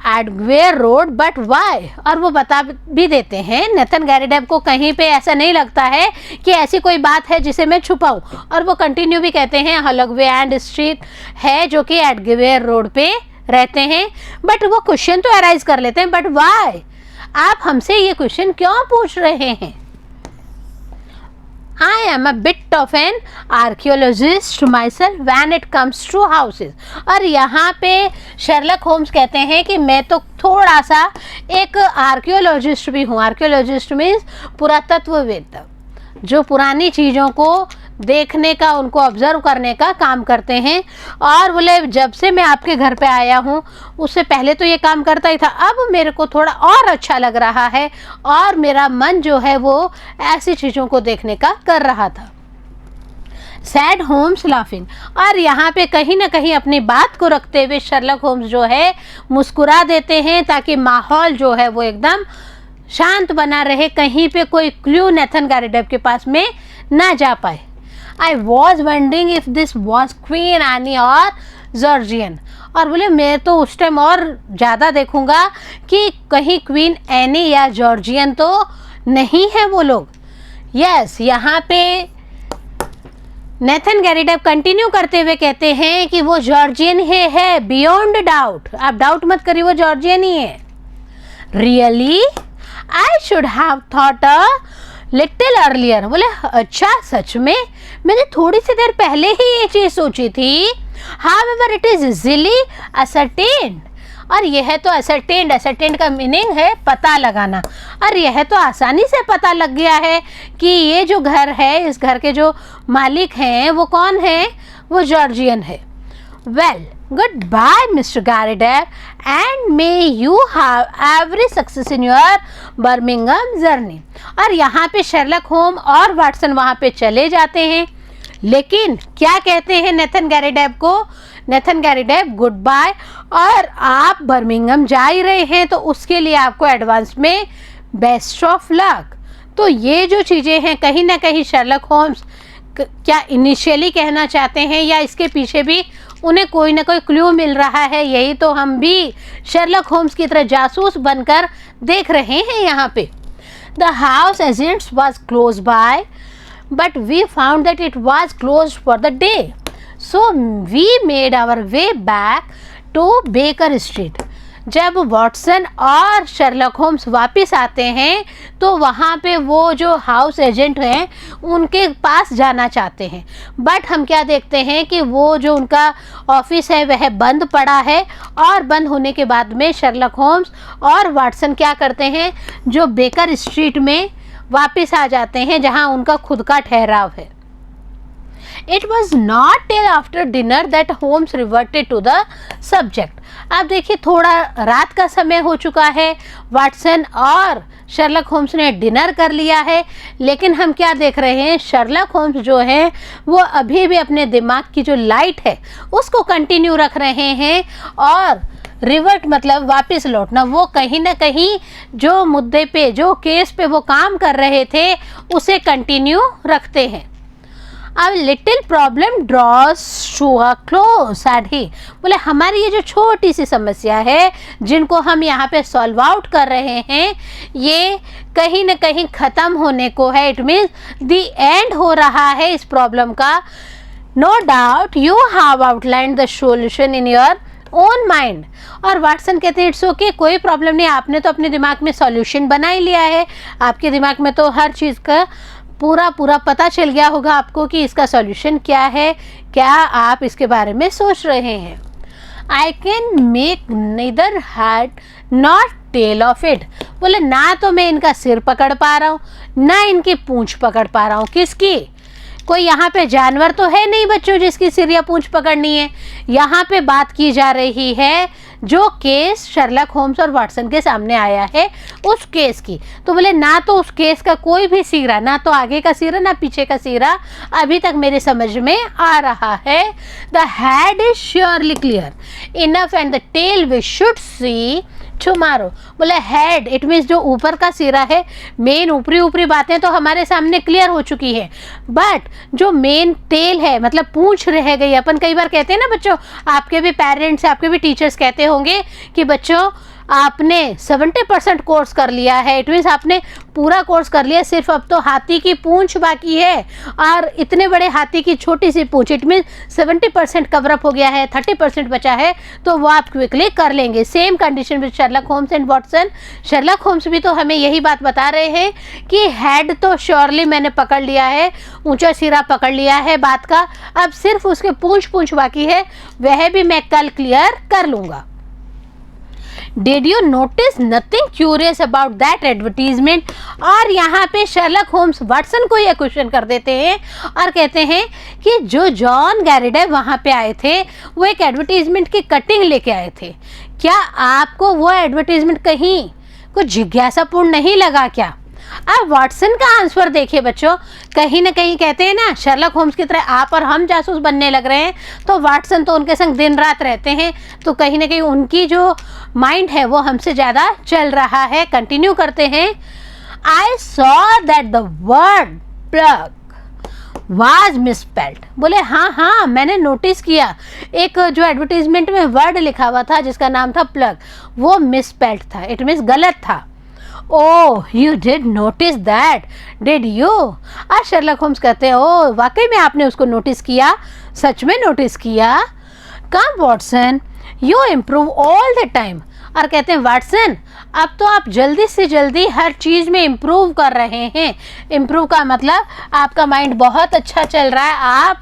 Edgware Road, but why? और वो बता भी देते हैं नेथन गैरिडेप को कहीं पे ऐसा नहीं लगता है कि ऐसी कोई बात है जिसे मैं छुपाऊं। और वो कंटिन्यू भी कहते हैं हॉलोवे एंड स्ट्रीट है जो कि एडगवेयर रोड पे रहते हैं, बट वो क्वेश्चन तो अराइज कर लेते हैं, बट वाई? आप हमसे ये क्वेश्चन क्यों पूछ रहे हैं? I am a bit of an archaeologist myself when it comes to houses. और यहाँ पे शर्लक होम्स कहते हैं कि मैं तो थोड़ा सा एक आर्कियोलॉजिस्ट भी हूँ। आर्कियोलॉजिस्ट मीन्स पुरातत्ववेत्ता, जो पुरानी चीज़ों को देखने का, उनको ऑब्जर्व करने का काम करते हैं। और बोले जब से मैं आपके घर पे आया हूँ उससे पहले तो ये काम करता ही था, अब मेरे को थोड़ा और अच्छा लग रहा है और मेरा मन जो है वो ऐसी चीज़ों को देखने का कर रहा था। सैड होम्स लाफिंग, और यहाँ पे कहीं ना कहीं अपनी बात को रखते हुए शर्लक होम्स जो है मुस्कुरा देते हैं ताकि माहौल जो है वो एकदम शांत बना रहे, कहीं पे कोई क्लू नेथन गैरिडेप के पास में ना जा पाए। I was wondering if this was Queen Anne और जॉर्जियन, और बोले मैं तो उस टाइम और ज़्यादा देखूंगा कि कहीं क्वीन एनी या जॉर्जियन तो नहीं है वो लोग। यस, यहाँ पे नेथन गैरिडेप कंटिन्यू करते हुए कहते हैं कि वो जॉर्जियन ही है, बियॉन्ड डाउट। आप डाउट मत करिए, वो जॉर्जियन ही है। Really? I should have thought a little earlier. बोले अच्छा, सच में मैंने थोड़ी सी देर पहले ही ये चीज़ सोची थी। However it is easily ascertained, और यह तो असर्टेन्ड, असर्टेन्ड का मीनिंग है पता लगाना, और यह तो आसानी से पता लग गया है कि ये जो घर है, इस घर के जो मालिक हैं वो कौन है? वो जॉर्जियन है। Well, goodbye mister Garrideb and may you have every success in your Birmingham journey. और यहाँ पे शर्लक होम और वाटसन वहाँ पे चले जाते हैं, लेकिन क्या कहते हैं नेथन गैरिडेप को? नेथन गैरिडेप गुड बाय, और आप बर्मिंघम जा ही रहे हैं तो उसके लिए आपको एडवांस में बेस्ट ऑफ लक। तो ये जो चीज़ें हैं कहीं ना कहीं शर्लक होम्स क्या इनिशियली कहना चाहते हैं या इसके पीछे भी उन्हें कोई ना कोई क्लू मिल रहा है? यही तो हम भी शर्लक होम्स की तरह जासूस बनकर देख रहे हैं यहाँ पे। The house agents was close by but we found that it was close for the day, so we made our way back to Baker Street. जब वाटसन और शर्लक होम्स वापस आते हैं तो वहाँ पे वो जो हाउस एजेंट हैं उनके पास जाना चाहते हैं, बट हम क्या देखते हैं कि वो जो उनका ऑफिस है वह बंद पड़ा है, और बंद होने के बाद में शर्लक होम्स और वाटसन क्या करते हैं, जो बेकर स्ट्रीट में वापस आ जाते हैं जहाँ उनका खुद का ठहराव है। It was not till after dinner that Holmes reverted to the subject. अब देखिए थोड़ा रात का समय हो चुका है, वाटसन और शर्लक होम्स ने डिनर कर लिया है, लेकिन हम क्या देख रहे हैं, शर्लक होम्स जो है वो अभी भी अपने दिमाग की जो लाइट है उसको कंटिन्यू रख रहे हैं, और रिवर्ट मतलब वापस लौटना, वो कहीं ना कहीं जो मुद्दे पे, जो केस पे वो काम कर रहे थे उसे कंटिन्यू रखते हैं। अब little problem draws to a close said he। बोले हमारी ये जो छोटी सी समस्या है जिनको हम यहाँ पे सॉल्व आउट कर रहे हैं ये कहीं ना कहीं ख़त्म होने को है। इट मीन्स द एंड हो रहा है इस प्रॉब्लम का। No doubt you have outline the solution in your own mind. और वाटसन कहते हैं इट्स ओके, कोई प्रॉब्लम नहीं, आपने तो अपने दिमाग में सॉल्यूशन बना ही लिया है। आपके दिमाग में तो हर चीज़ का पूरा पता चल गया होगा आपको कि इसका सॉल्यूशन क्या है, क्या आप इसके बारे में सोच रहे हैं। I can make neither head not tail of it. बोले ना तो मैं इनका सिर पकड़ पा रहा हूँ ना इनकी पूंछ पकड़ पा रहा हूँ। किसकी? कोई यहाँ पे जानवर तो है नहीं बच्चों जिसकी सिर या पूंछ पकड़नी है। यहाँ पे बात की जा रही है जो केस शर्लक होम्स और वाटसन के सामने आया है उस केस की। तो बोले ना तो उस केस का कोई भी सिरा, ना तो आगे का सिरा ना पीछे का सिरा अभी तक मेरे समझ में आ रहा है। The head is surely clear enough and the tail we should see tomorrow. बोले हेड इट मीन्स जो ऊपर का सिरा है, मेन ऊपरी बातें तो हमारे सामने क्लियर हो चुकी है, बट जो मेन टेल है मतलब पूंछ रह गई। अपन कई बार कहते हैं ना बच्चों, आपके भी पेरेंट्स आपके भी टीचर्स कहते होंगे कि बच्चों आपने 70% कोर्स कर लिया है, इट मीन्स आपने पूरा कोर्स कर लिया, सिर्फ अब तो हाथी की पूंछ बाकी है और इतने बड़े हाथी की छोटी सी पूंछ। इट मीन्स 70% कवरअप हो गया है, 30% बचा है तो वो आप क्विकली कर लेंगे। Same condition with Sherlock Holmes and Watson. Sherlock Holmes भी तो हमें यही बात बता रहे हैं कि हेड तो श्योरली मैंने पकड़ लिया है, ऊंचा सिरा पकड़ लिया है बात का, अब सिर्फ उसके पूंछ बाकी है, वह भी मैं कल क्लियर कर लूँगा। Did you notice nothing curious about that advertisement? और यहाँ पे शर्लक होम्स वाटसन को यह क्वेश्चन कर देते हैं और कहते हैं कि जो जॉन गैरिडेव वहाँ पे आए थे वो एक एडवर्टीजमेंट की कटिंग लेके आए थे। क्या आपको वो एडवर्टीजमेंट कहीं कुछ जिज्ञासापूर्ण नहीं लगा क्या? अब वाटसन का आंसर देखिए बच्चों, कहीं ना कहीं कहते हैं ना शर्लक होम्स की तरह आप और हम जासूस बनने लग रहे हैं, तो वाटसन तो उनके संग दिन रात रहते हैं, तो कहीं ना कहीं उनकी जो माइंड है वो हमसे ज़्यादा चल रहा है। कंटिन्यू करते हैं। I saw that the word plug was misspelled. बोले हाँ मैंने नोटिस किया एक जो एडवर्टीजमेंट में वर्ड लिखा हुआ था जिसका नाम था प्लग वो मिसस्पेल्ड था, इट मीन्स गलत था। Oh you did notice that did you? आज शर्लक होम्स कहते हैं ओह वाकई में आपने उसको नोटिस किया, सच में नोटिस किया। Come Watson you improve all the time. और कहते हैं वाटसन अब तो आप जल्दी से जल्दी हर चीज़ में इम्प्रूव कर रहे हैं। इम्प्रूव का मतलब आपका माइंड बहुत अच्छा चल रहा है, आप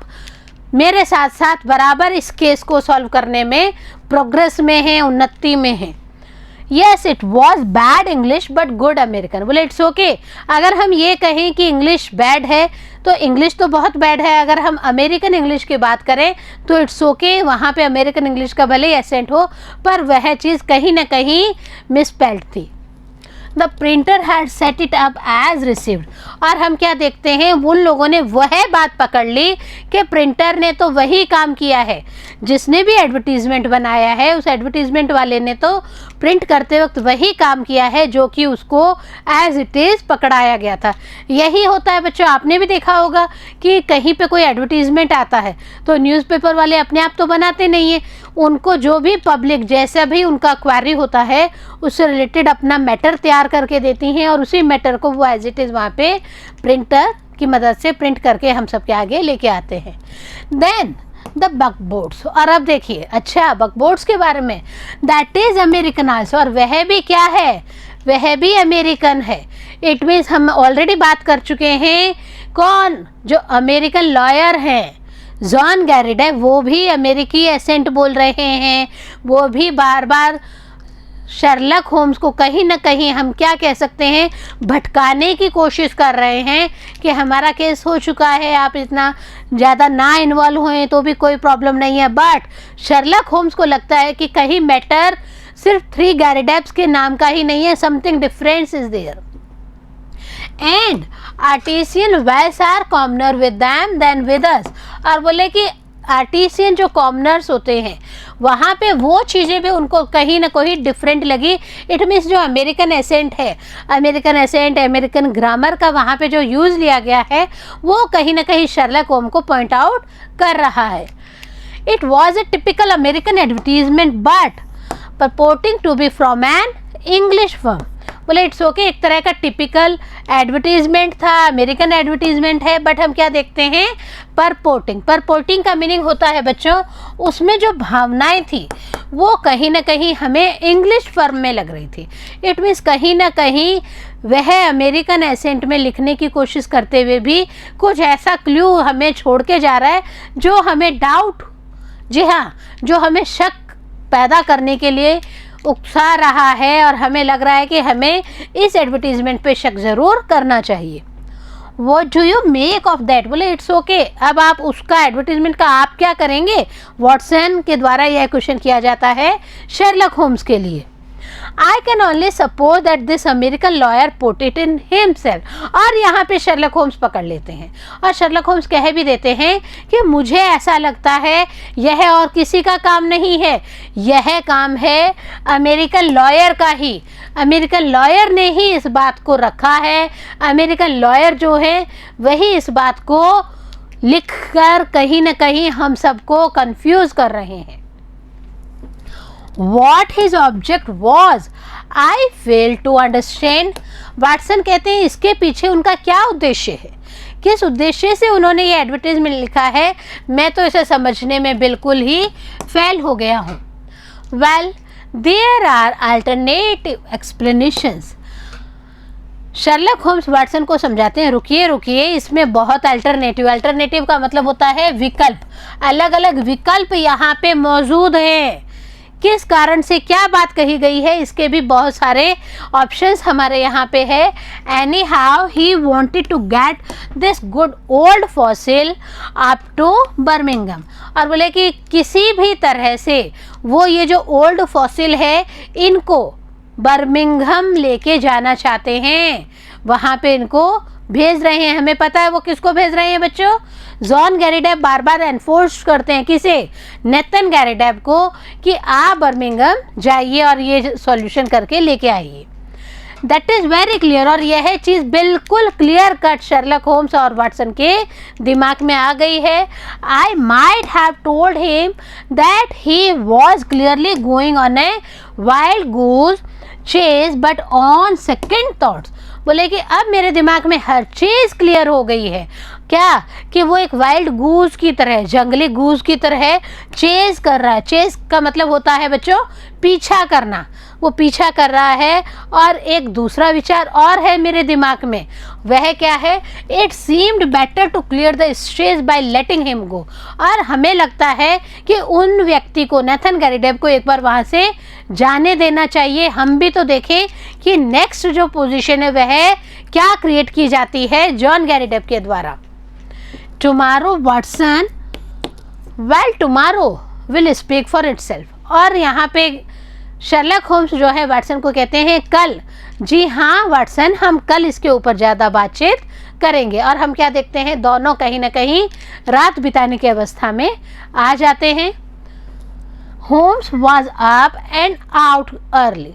मेरे साथ साथ बराबर इस केस को सॉल्व करने में प्रोग्रेस में हैं, उन्नति में हैं। Yes it was bad English but good American. बोले इट्स ओके, अगर हम ये कहें कि इंग्लिश बैड है तो इंग्लिश तो बहुत बैड है, अगर हम अमेरिकन इंग्लिश की बात करें तो इट्स ओके, वहाँ पे अमेरिकन इंग्लिश का भले ही एसेंट हो पर वह चीज़ कहीं ना कहीं मिसस्पेल्ड थी। The printer had set it up as received. और हम क्या देखते हैं, उन लोगों ने वह बात पकड़ ली कि प्रिंटर ने तो वही काम किया है, जिसने भी एडवर्टीजमेंट बनाया है उस एडवर्टीजमेंट वाले ने तो प्रिंट करते वक्त वही काम किया है जो कि उसको एज इट इज़ पकड़ाया गया था। यही होता है बच्चों, आपने भी देखा होगा कि कहीं पे कोई एडवर्टीजमेंट आता है तो न्यूज़पेपर वाले अपने आप तो बनाते नहीं हैं, उनको जो भी पब्लिक जैसा भी उनका क्वेरी होता है उससे रिलेटेड अपना मैटर तैयार करके देती हैं और उसी मैटर को वो एज इट इज़ वहाँ पे प्रिंटर की मदद से प्रिंट करके हम सबके आगे लेके आते हैं। Then the buckboards. और अब देखिए अच्छा बकबोर्ड्स के बारे में, दैट इज़ अमेरिकन आल्सो। और वह भी क्या है, वह भी अमेरिकन है। इट मीन्स हम ऑलरेडी बात कर चुके हैं कौन, जो अमेरिकन लॉयर हैं जॉन गैरिडेव, वो भी अमेरिकी एसेंट बोल रहे हैं, वो भी बार बार शर्लक होम्स को कहीं ना कहीं हम क्या कह सकते हैं भटकाने की कोशिश कर रहे हैं कि हमारा केस हो चुका है, आप इतना ज़्यादा ना इन्वॉल्व हुए तो भी कोई प्रॉब्लम नहीं है। बट शर्लक होम्स को लगता है कि कहीं मैटर सिर्फ 3 गैरिडेव्स के नाम का ही नहीं है, something difference is there and artesian wells are commoner with them than with us. और बोले कि आर्टिसियन जो कॉमनर्स होते हैं वहाँ पे वो चीज़ें भी उनको कहीं ना कहीं डिफरेंट लगी। इट मीन्स जो अमेरिकन एसेंट है, अमेरिकन ग्रामर का वहाँ पे जो यूज़ लिया गया है वो कहीं ना कहीं शर्लक होम्स को पॉइंट आउट कर रहा है। It was a typical American advertisement but purporting to be from an English firm। बोले इट्स ओके, एक तरह का टिपिकल एडवर्टीजमेंट था, अमेरिकन एडवर्टीजमेंट है, बट हम क्या देखते हैं, परपोर्टिंग का मीनिंग होता है बच्चों उसमें जो भावनाएं थी वो कहीं ना कहीं हमें इंग्लिश फर्म में लग रही थी। इट मीन्स कहीं ना कहीं वह अमेरिकन एसेंट में लिखने की कोशिश करते हुए भी कुछ ऐसा क्लू हमें छोड़ के जा रहा है जो हमें डाउट, जी हाँ, जो हमें शक पैदा करने के लिए उकसा रहा है और हमें लग रहा है कि हमें इस एडवर्टीजमेंट पे शक ज़रूर करना चाहिए। What do you make of that? बोले इट्स ओके। अब आप उसका एडवर्टीजमेंट का आप क्या करेंगे? वॉटसन के द्वारा यह क्वेश्चन किया जाता है शर्लक होम्स के लिए। I can only suppose that this American lawyer put it in himself। और यहाँ पे शर्लक होम्स पकड़ लेते हैं और शर्लक होम्स कह भी देते हैं कि मुझे ऐसा लगता है यह और किसी का काम नहीं है, यह काम है अमेरिकन लॉयर का ही। अमेरिकन लॉयर ने ही इस बात को रखा है। अमेरिकन लॉयर जो है वही इस बात को लिखकर कहीं ना कहीं हम सबको कंफ्यूज कर रहे हैं। What his object was, I fail to understand। Watson कहते हैं इसके पीछे उनका क्या उद्देश्य है, किस उद्देश्य से उन्होंने ये एडवर्टीजमेंट लिखा है, मैं तो इसे समझने में बिल्कुल ही फेल हो गया हूँ। Well, there are alternative explanations। Sherlock Holmes Watson को समझाते हैं रुकिए, इसमें बहुत अल्टरनेटिव का मतलब होता है विकल्प, अलग अलग विकल्प यहाँ पे मौजूद हैं। किस कारण से क्या बात कही गई है इसके भी बहुत सारे ऑप्शंस हमारे यहाँ पे है। Anyhow he wanted to get this good old fossil up to Birmingham. और बोले कि किसी भी तरह से वो ये जो ओल्ड फॉसिल है इनको बर्मिंघम लेके जाना चाहते हैं, वहाँ पे इनको भेज रहे हैं। हमें पता है वो किसको भेज रहे हैं बच्चों, जॉन गैरीडेप बार बार एनफोर्स करते हैं किसे, नेथन गैरीडेप को, कि आप बर्मिंघम जाइए और ये सॉल्यूशन करके लेके आइए। That is very clear. और यह चीज़ बिल्कुल क्लियर कट शर्लक होम्स और वाटसन के दिमाग में आ गई है। I might have told him that he was clearly going on a wild goose chase but on second thoughts. बोले कि अब मेरे दिमाग में हर चीज़ क्लियर हो गई है, क्या कि वो एक वाइल्ड गूज की तरह, जंगली गूज की तरह चेज कर रहा है। चेज का मतलब होता है बच्चों पीछा करना, वो पीछा कर रहा है। और एक दूसरा विचार और है मेरे दिमाग में, वह क्या है, it seemed better to clear the stage by letting him go. और हमें लगता है कि उन व्यक्ति को, नेथन गैरीडेप को, एक बार वहाँ से जाने देना चाहिए। हम भी तो देखें कि नेक्स्ट जो पोजीशन है वह क्या क्रिएट की जाती है जॉन गैरीडेप के द्वारा। Tomorrow Watson, well tomorrow will speak for itself. और यहाँ पे शर्लक होम्स जो है वाटसन को कहते हैं कल, जी हाँ वाटसन, हम कल इसके ऊपर ज़्यादा बातचीत करेंगे। और हम क्या देखते हैं, दोनों कहीं ना कहीं रात बिताने की अवस्था में आ जाते हैं। Holmes was up and out early.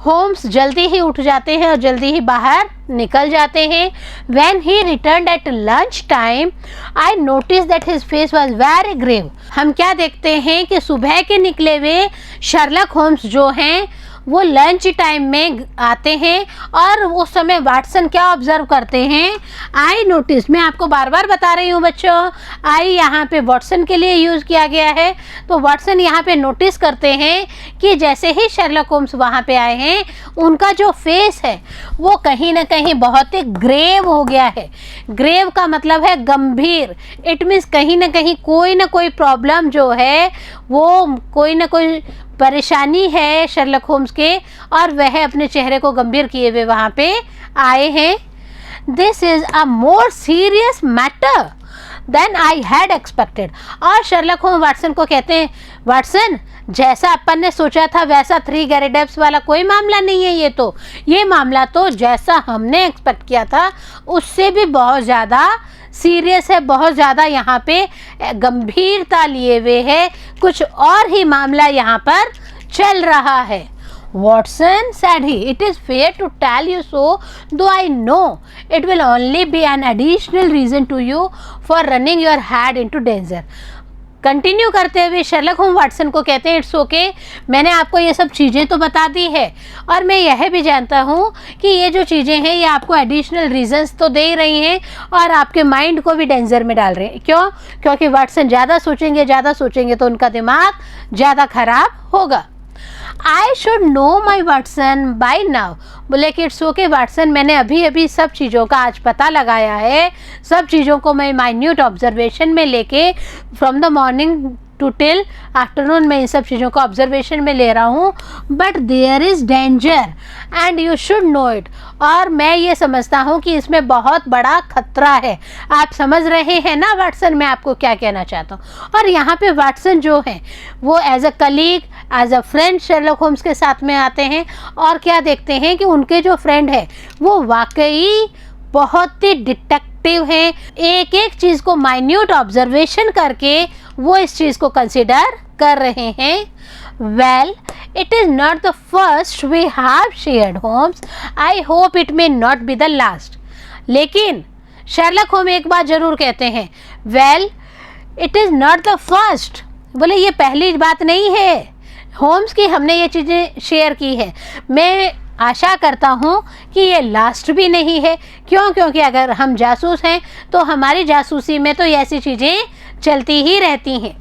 Holmes जल्दी ही उठ जाते हैं और जल्दी ही बाहर निकल जाते हैं। When he returned at lunch time, I noticed that his face was very grave। हम क्या देखते हैं कि सुबह के निकले हुए शर्लक होम्स जो हैं वो लंच टाइम में आते हैं और उस समय वाटसन क्या ऑब्जर्व करते हैं, आई नोटिस। मैं आपको बार बार बता रही हूँ बच्चों, आई यहाँ पे वाटसन के लिए यूज़ किया गया है। तो वाटसन यहाँ पे नोटिस करते हैं कि जैसे ही शर्लक होम्स वहाँ पे आए हैं उनका जो फेस है वो कहीं ना कहीं बहुत ही ग्रेव हो गया है। ग्रेव का मतलब है गंभीर। इट मीन्स कहीं ना कोई प्रॉब्लम जो है वो कोई ना कोई परेशानी है शर्लक होम्स के, और वह अपने चेहरे को गंभीर किए हुए वहाँ पे आए हैं। This is a more serious matter than I had expected. और शर्लक होम्स वाटसन को कहते हैं, वाटसन जैसा अपन ने सोचा था वैसा 3 गैरिडेप्स वाला कोई मामला नहीं है। ये मामला तो जैसा हमने एक्सपेक्ट किया था उससे भी बहुत ज़्यादा सीरियस है, बहुत ज़्यादा यहाँ पे गंभीरता लिए हुए है, कुछ और ही मामला यहाँ पर चल रहा है। Watson, said he, it is fair to tell you so, though I know it will only be an additional reason to you for running your head into danger. Continue करते हुए शर्लक होम वाटसन को कहते हैं, it's okay, मैंने आपको ये सब चीज़ें तो बता दी है और मैं यह भी जानता हूँ कि ये जो चीज़ें हैं ये आपको एडिशनल रीजंस तो दे रही हैं और आपके माइंड को भी डेंजर में डाल रहे हैं। क्यों? क्योंकि वाटसन ज़्यादा सोचेंगे तो उनका दिमाग ज़्यादा खराब होगा। I should know my Watson by now, बोले कि इट्स ओके वाटसन, मैंने अभी सब चीज़ों का आज पता लगाया है, सब चीज़ों को मैं माइन्यूट ऑब्जर्वेशन में लेके from the morning to till afternoon में इन सब चीज़ों को ऑब्जर्वेशन में ले रहा हूँ। But there is danger and you should know it, और मैं ये समझता हूँ कि इसमें बहुत बड़ा खतरा है। आप समझ रहे हैं ना वाटसन मैं आपको क्या कहना चाहता हूँ। और यहाँ पे वाटसन जो है वो as a colleague, as a friend Sherlock Holmes के साथ में आते हैं और क्या देखते हैं कि उनके जो फ्रेंड है वो वाकई बहुत ही डिटेक्टिव हैं, एक एक चीज़ को माइन्यूट ऑब्जर्वेशन करके वो इस चीज़ को कंसिडर कर रहे हैं। Well, it is not the first we have shared Holmes, I hope it may not be the last. लेकिन शर्लक होम एक बात ज़रूर कहते हैं, well it is not the first, बोले ये पहली बात नहीं है होम्स की हमने ये चीज़ें शेयर की है, मैं आशा करता हूँ कि ये लास्ट भी नहीं है। क्यों? क्योंकि अगर हम जासूस हैं तो हमारी जासूसी में तो ऐसी चीज़ें चलती ही रहती हैं।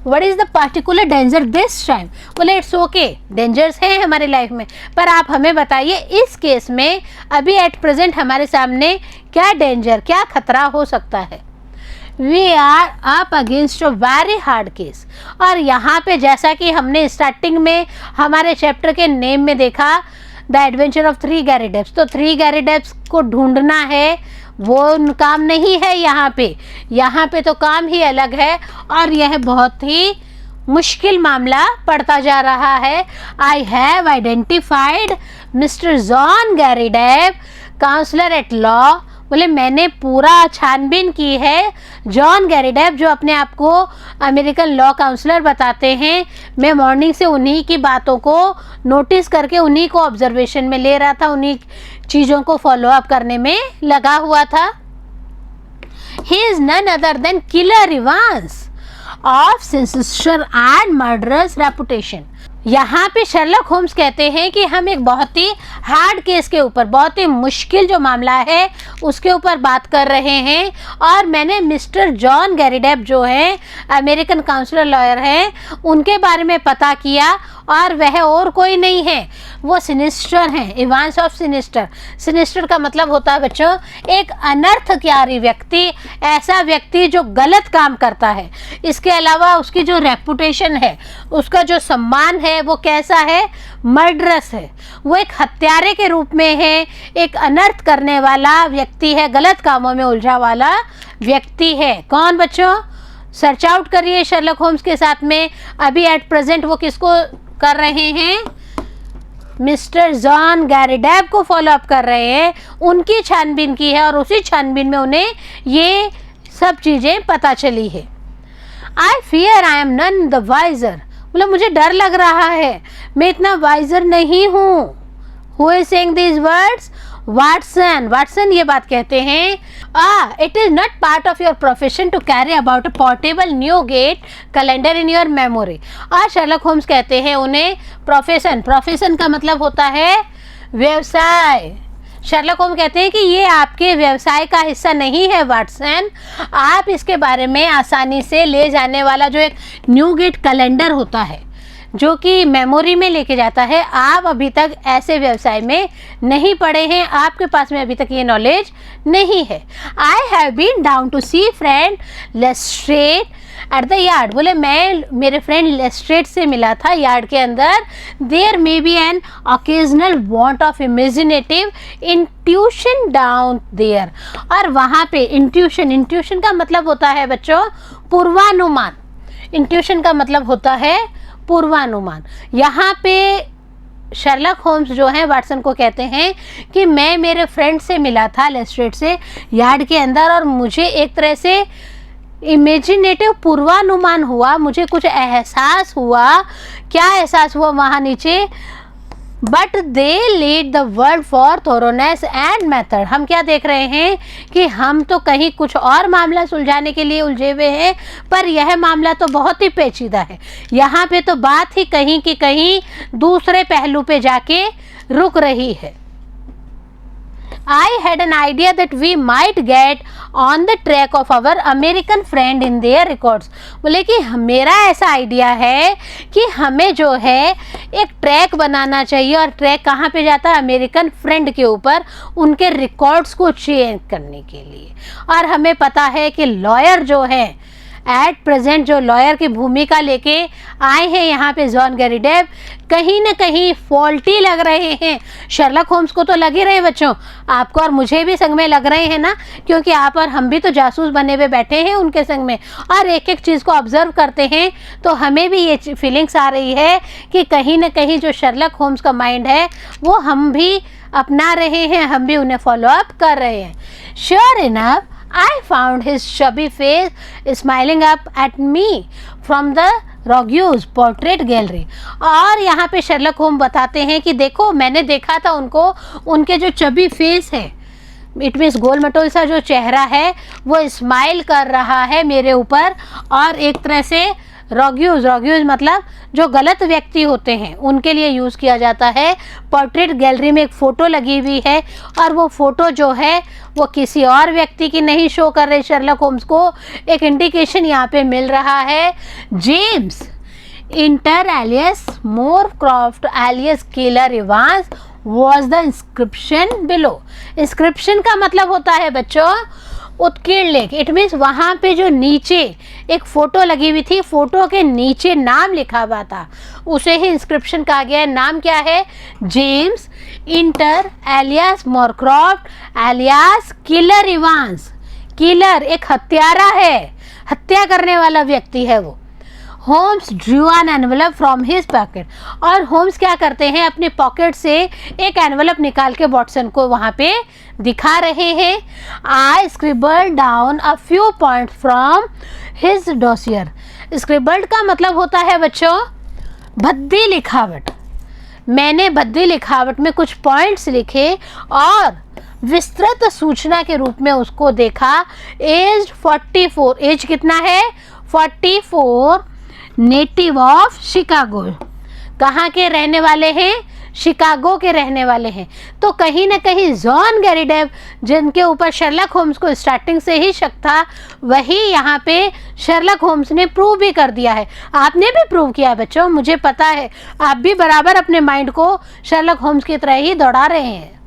What is the particular danger this time? बोले इट्स ओके, डेंजर्स हैं हमारी लाइफ में, पर आप हमें बताइए इस केस में अभी एट प्रेजेंट हमारे सामने क्या डेंजर, क्या खतरा हो सकता है। We are up against a very hard case, और यहाँ पे जैसा कि हमने स्टार्टिंग में हमारे चैप्टर के नेम में देखा द एडवेंचर ऑफ 3 गैरिडेप्स, तो 3 गैरिडेप्स को ढूंढना है वो काम नहीं है यहाँ पे तो काम ही अलग है और यह बहुत ही मुश्किल मामला पड़ता जा रहा है। I have identified mister John Garrideb, counsellor at law, बोले मैंने पूरा छानबीन की है। जॉन गैरिडेप जो अपने आप को अमेरिकन लॉ काउंसलर बताते हैं, मैं मॉर्निंग से उन्हीं की बातों को नोटिस करके उन्हीं को ऑब्जर्वेशन में ले रहा था, उन्हीं चीज़ों को फॉलो अप करने में लगा हुआ था। He is none other than Killer Evans of sinister and murderous reputation. यहाँ पे शर्लक होम्स कहते हैं कि हम एक बहुत ही हार्ड केस के ऊपर, बहुत ही मुश्किल जो मामला है उसके ऊपर बात कर रहे हैं, और मैंने मिस्टर जॉन गैरिडेप जो है अमेरिकन काउंसलर लॉयर हैं उनके बारे में पता किया, और वह और कोई नहीं है, वो सिनिस्टर हैं, इवांस ऑफ सिनिस्टर। सिनिस्टर का मतलब होता है बच्चों एक अनर्थकारी व्यक्ति, ऐसा व्यक्ति जो गलत काम करता है, इसके अलावा उसकी जो रेपुटेशन है, उसका जो सम्मान है वो कैसा है, मर्डरस है, वो एक हत्यारे के रूप में है, एक अनर्थ करने वाला व्यक्ति है, गलत कामों में उलझा वाला व्यक्ति है। कौन बच्चों? सर्च आउट करिए शर्लक होम्स के साथ में। अभी एट प्रेजेंट वो किसको कर रहे हैं? मिस्टर जॉन गैरिडेप को फॉलो अप कर रहे हैं, उनकी छानबीन की है और उसी छानबीन में उन्हें ये सब चीज़ें पता चली है। I fear I am none the wiser, मतलब मुझे डर लग रहा है, मैं इतना वाइजर नहीं हूँ। Who is saying these words? Watson. Watson ये बात कहते हैं, it is not part of your profession to carry about a portable Newgate calendar in your memory. और शर्लक होम्स कहते हैं उन्हें प्रोफेशन का मतलब होता है व्यवसाय। शर्लक होम्स कहते हैं कि ये आपके व्यवसाय का हिस्सा नहीं है वाटसन, आप इसके बारे में आसानी से ले जाने वाला जो एक न्यूगेट कैलेंडर होता है जो कि मेमोरी में लेके जाता है, आप अभी तक ऐसे व्यवसाय में नहीं पढ़े हैं, आपके पास में अभी तक ये नॉलेज नहीं है। I have been down to see friend Lestrade at the Yard, बोले मैं मेरे फ्रेंड लेस्ट्रेट से मिला था यार्ड के अंदर। There may be an occasional want of imaginative intuition down there, और वहाँ पे इंट्यूशन का मतलब होता है बच्चों पूर्वानुमान। इंट्यूशन का मतलब होता है पूर्वानुमान। यहाँ पे शर्लक होम्स जो है वाटसन को कहते हैं कि मैं मेरे फ्रेंड से मिला था लेस्ट्रेड से यार्ड के अंदर, और मुझे एक तरह से इमेजिनेटिव पूर्वानुमान हुआ, मुझे कुछ एहसास हुआ। क्या एहसास हुआ वहाँ नीचे? But they lead the world for thoroughness and method. हम क्या देख रहे हैं कि हम तो कहीं कुछ और मामला सुलझाने के लिए उलझे हुए हैं, पर यह मामला तो बहुत ही पेचीदा है। यहाँ पे तो बात ही कहीं की कहीं दूसरे पहलू पे जाके रुक रही है। I had an idea that we might get on the track of our American friend in their records। बोले कि मेरा ऐसा आइडिया है कि हमें जो है एक ट्रैक बनाना चाहिए, और ट्रैक कहाँ पे जाता है? अमेरिकन फ्रेंड के ऊपर, उनके रिकॉर्ड्स को चेक करने के लिए। और हमें पता है कि लॉयर जो है एट प्रेजेंट, जो लॉयर की भूमिका लेके आए हैं यहाँ पे जॉन गैरीडेव, कहीं ना कहीं फॉल्टी लग रहे हैं। शर्लक होम्स को तो लग ही रहे बच्चों, आपको और मुझे भी संग में लग रहे हैं ना, क्योंकि आप और हम भी तो जासूस बने हुए बैठे हैं उनके संग में, और एक एक चीज़ को ऑब्जर्व करते हैं। तो हमें भी ये फीलिंग्स आ रही है कि कहीं ना कहीं जो शर्लक होम्स का माइंड है वो हम भी अपना रहे हैं, हम भी उन्हें फॉलो अप कर रहे हैं। Sure enough I found his chubby face smiling up at me from the Rogue's portrait gallery। और यहाँ पे शर्लक होम बताते हैं कि देखो मैंने देखा था उनको, उनके जो चबी फेस है, इट मीन्स गोल मटोल सा जो चेहरा है वो स्माइल कर रहा है मेरे ऊपर। और एक तरह से रॉग्यूज मतलब जो गलत व्यक्ति होते हैं उनके लिए यूज़ किया जाता है। पोर्ट्रेट गैलरी में एक फ़ोटो लगी हुई है, और वो फ़ोटो जो है वो किसी और व्यक्ति की नहीं शो कर रही शर्लक होम्स को। एक इंडिकेशन यहाँ पे मिल रहा है, James Winter alias Morecroft alias Killer Evans was the inscription below. Inscription का मतलब होता है बच्चों उत्कीर्ण लेख। इट मीन्स वहाँ पे जो नीचे एक फ़ोटो लगी हुई थी, फ़ोटो के नीचे नाम लिखा हुआ था, उसे ही इंस्क्रिप्शन कहा गया है। नाम क्या है? James Winter alias Morecroft alias Killer Evans. Killer एक हत्यारा है, हत्या करने वाला व्यक्ति है वो। Holmes drew an envelope from his pocket. और होम्स क्या करते हैं, अपने पॉकेट से एक एनवेलप निकाल के वॉटसन को वहाँ पे दिखा रहे हैं। I scribbled down a few points from his dossier. Scribbled का मतलब होता है बच्चों भद्दी लिखावट। मैंने भद्दी लिखावट में कुछ पॉइंट्स लिखे और विस्तृत सूचना के रूप में उसको देखा। एज 44, एज कितना है? 44, नेटिव ऑफ शिकागो। कहाँ के रहने वाले हैं? शिकागो के रहने वाले हैं। तो कहीं ना कहीं जॉन गैरीडेव जिनके ऊपर शर्लक होम्स को स्टार्टिंग से ही शक था, वही यहाँ पे शर्लक होम्स ने प्रूव भी कर दिया है। आपने भी प्रूव किया बच्चों, मुझे पता है आप भी बराबर अपने माइंड को शर्लक होम्स की तरह ही दौड़ा रहे हैं।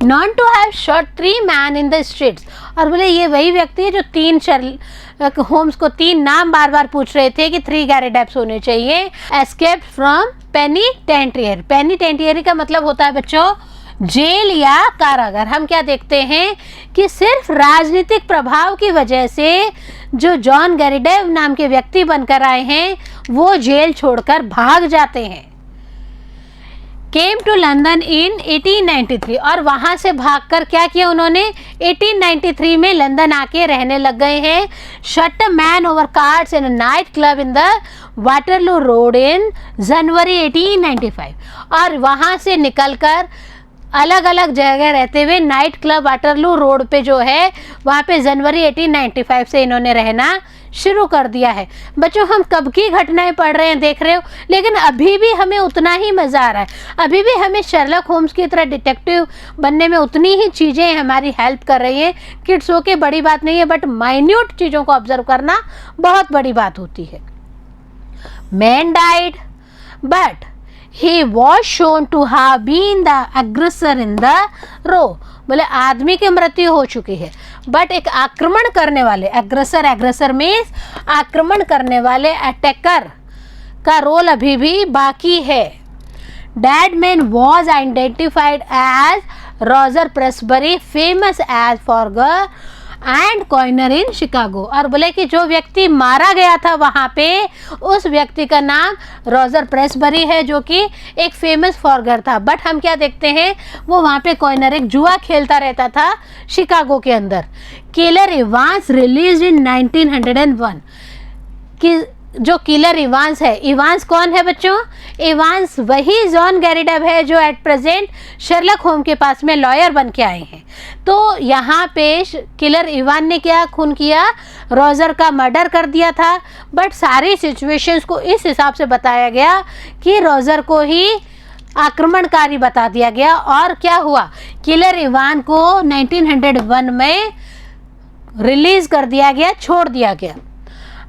Known to have shot 3 man in the streets. और बोले ये वही व्यक्ति है जो 3 शर्लक होम्स को 3 नाम बार बार पूछ रहे थे कि 3 गैरीडेव्स होने चाहिए। Escaped from पेनिटेंटियरी। पेनिटेंटियरी का मतलब होता है बच्चों जेल या कारागार। हम क्या देखते हैं कि सिर्फ राजनीतिक प्रभाव की वजह से जो जॉन गैरीडेव नाम के व्यक्ति बनकर आए हैं वो जेल छोड़कर भाग जाते हैं। Came to London in 1893। और वहाँ से भागकर क्या किया उन्होंने? 1893 में लंदन आके रहने लग गए हैं। Shot man over cards in night club in the Waterloo Road in January 1895। और वहाँ से निकलकर अलग अलग जगह रहते हुए नाइट क्लब वाटरलू रोड पे जो है वहाँ पे जनवरी 1895 से इन्होंने रहना शुरू कर दिया है। बच्चों हम कब की घटनाएं पढ़ रहे हैं देख रहे हो, लेकिन अभी भी हमें उतना ही मज़ा आ रहा है। अभी भी हमें शर्लक होम्स की तरह डिटेक्टिव बनने में उतनी ही चीज़ें हमारी हेल्प कर रही हैं। किड्स हो के बड़ी बात नहीं है, बट माइन्यूट चीज़ों को ऑब्जर्व करना बहुत बड़ी बात होती है। Man died but he was shown to have been the aggressor in the row। बोले आदमी की मृत्यु हो चुकी है, बट एक आक्रमण करने वाले, एग्रेसर मीन्स आक्रमण करने वाले, अटैकर का रोल अभी भी बाकी है। Dead man was identified as Roger Presbury, famous as forger and coiner in Chicago. और बोले कि जो व्यक्ति मारा गया था वहाँ पे, उस व्यक्ति का नाम रॉजर प्रेसबरी है, जो कि एक फेमस फॉरगर था। बट हम क्या देखते हैं, वो वहाँ पे कॉइनर, एक जुआ खेलता रहता था शिकागो के अंदर। किलर इवांस रिलीज इन 1901। कि जो किलर इवांस है, इवांस कौन है बच्चों? इवांस वही जॉन गैरी डेब है जो एट प्रेजेंट शर्लक होम के पास में लॉयर बन के आए हैं। तो यहाँ पे किलर इवान ने क्या खून किया? रॉजर का मर्डर कर दिया था। बट सारी सिचुएशंस को इस हिसाब से बताया गया कि रॉजर को ही आक्रमणकारी बता दिया गया। और क्या हुआ, किलर इवान को 1901 में रिलीज कर दिया गया, छोड़ दिया गया।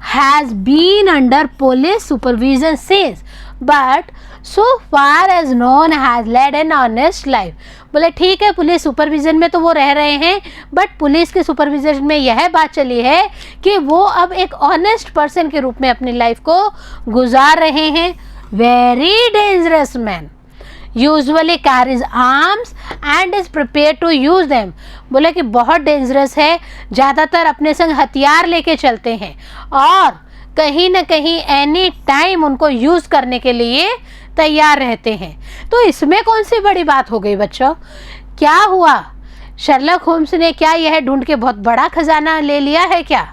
has been under police supervision since, but so far as known has led an honest life। बोले ठीक है, पुलिस सुपरविजन में तो वो रह रहे हैं, बट पुलिस के सुपरविजन में यह बात चली है कि वो अब एक ऑनेस्ट पर्सन के रूप में अपनी लाइफ को गुजार रहे हैं। Very dangerous man usually carries arms and is prepare to use them. बोले कि बहुत डेंजरस है, ज़्यादातर अपने संग हथियार लेके चलते हैं और कहीं ना कहीं एनी टाइम उनको यूज़ करने के लिए तैयार रहते हैं। तो इसमें कौन सी बड़ी बात हो गई बच्चों? क्या हुआ, शर्लक होम्स ने क्या यह ढूंढ के बहुत बड़ा खजाना ले लिया है क्या?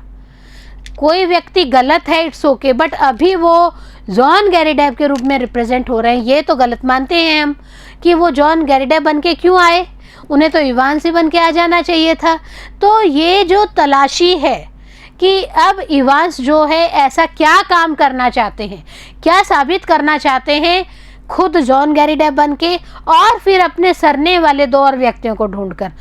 कोई व्यक्ति गलत है, इट्स ओके, बट अभी वो जॉन गैरी डेब के रूप में रिप्रेजेंट हो रहे हैं। ये तो गलत मानते हैं हम कि वो जॉन गैरी डेब बन के क्यों आए, उन्हें तो इवान से बन के आ जाना चाहिए था। तो ये जो तलाशी है कि अब इवांस जो है ऐसा क्या काम करना चाहते हैं, क्या साबित करना चाहते हैं खुद जॉन गैरी डेब बन के, और फिर अपने सरने वाले दो और व्यक्तियों को ढूंढकर।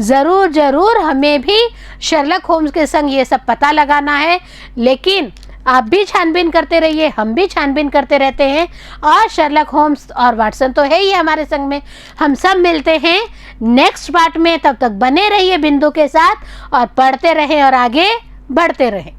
ज़रूर हमें भी शर्लक होम्स के संग ये सब पता लगाना है। लेकिन आप भी छानबीन करते रहिए, हम भी छानबीन करते रहते हैं, और शर्लक होम्स और वाटसन तो है ही हमारे संग में। हम सब मिलते हैं नेक्स्ट पार्ट में। तब तक बने रहिए बिंदु के साथ और पढ़ते रहें और आगे बढ़ते रहें।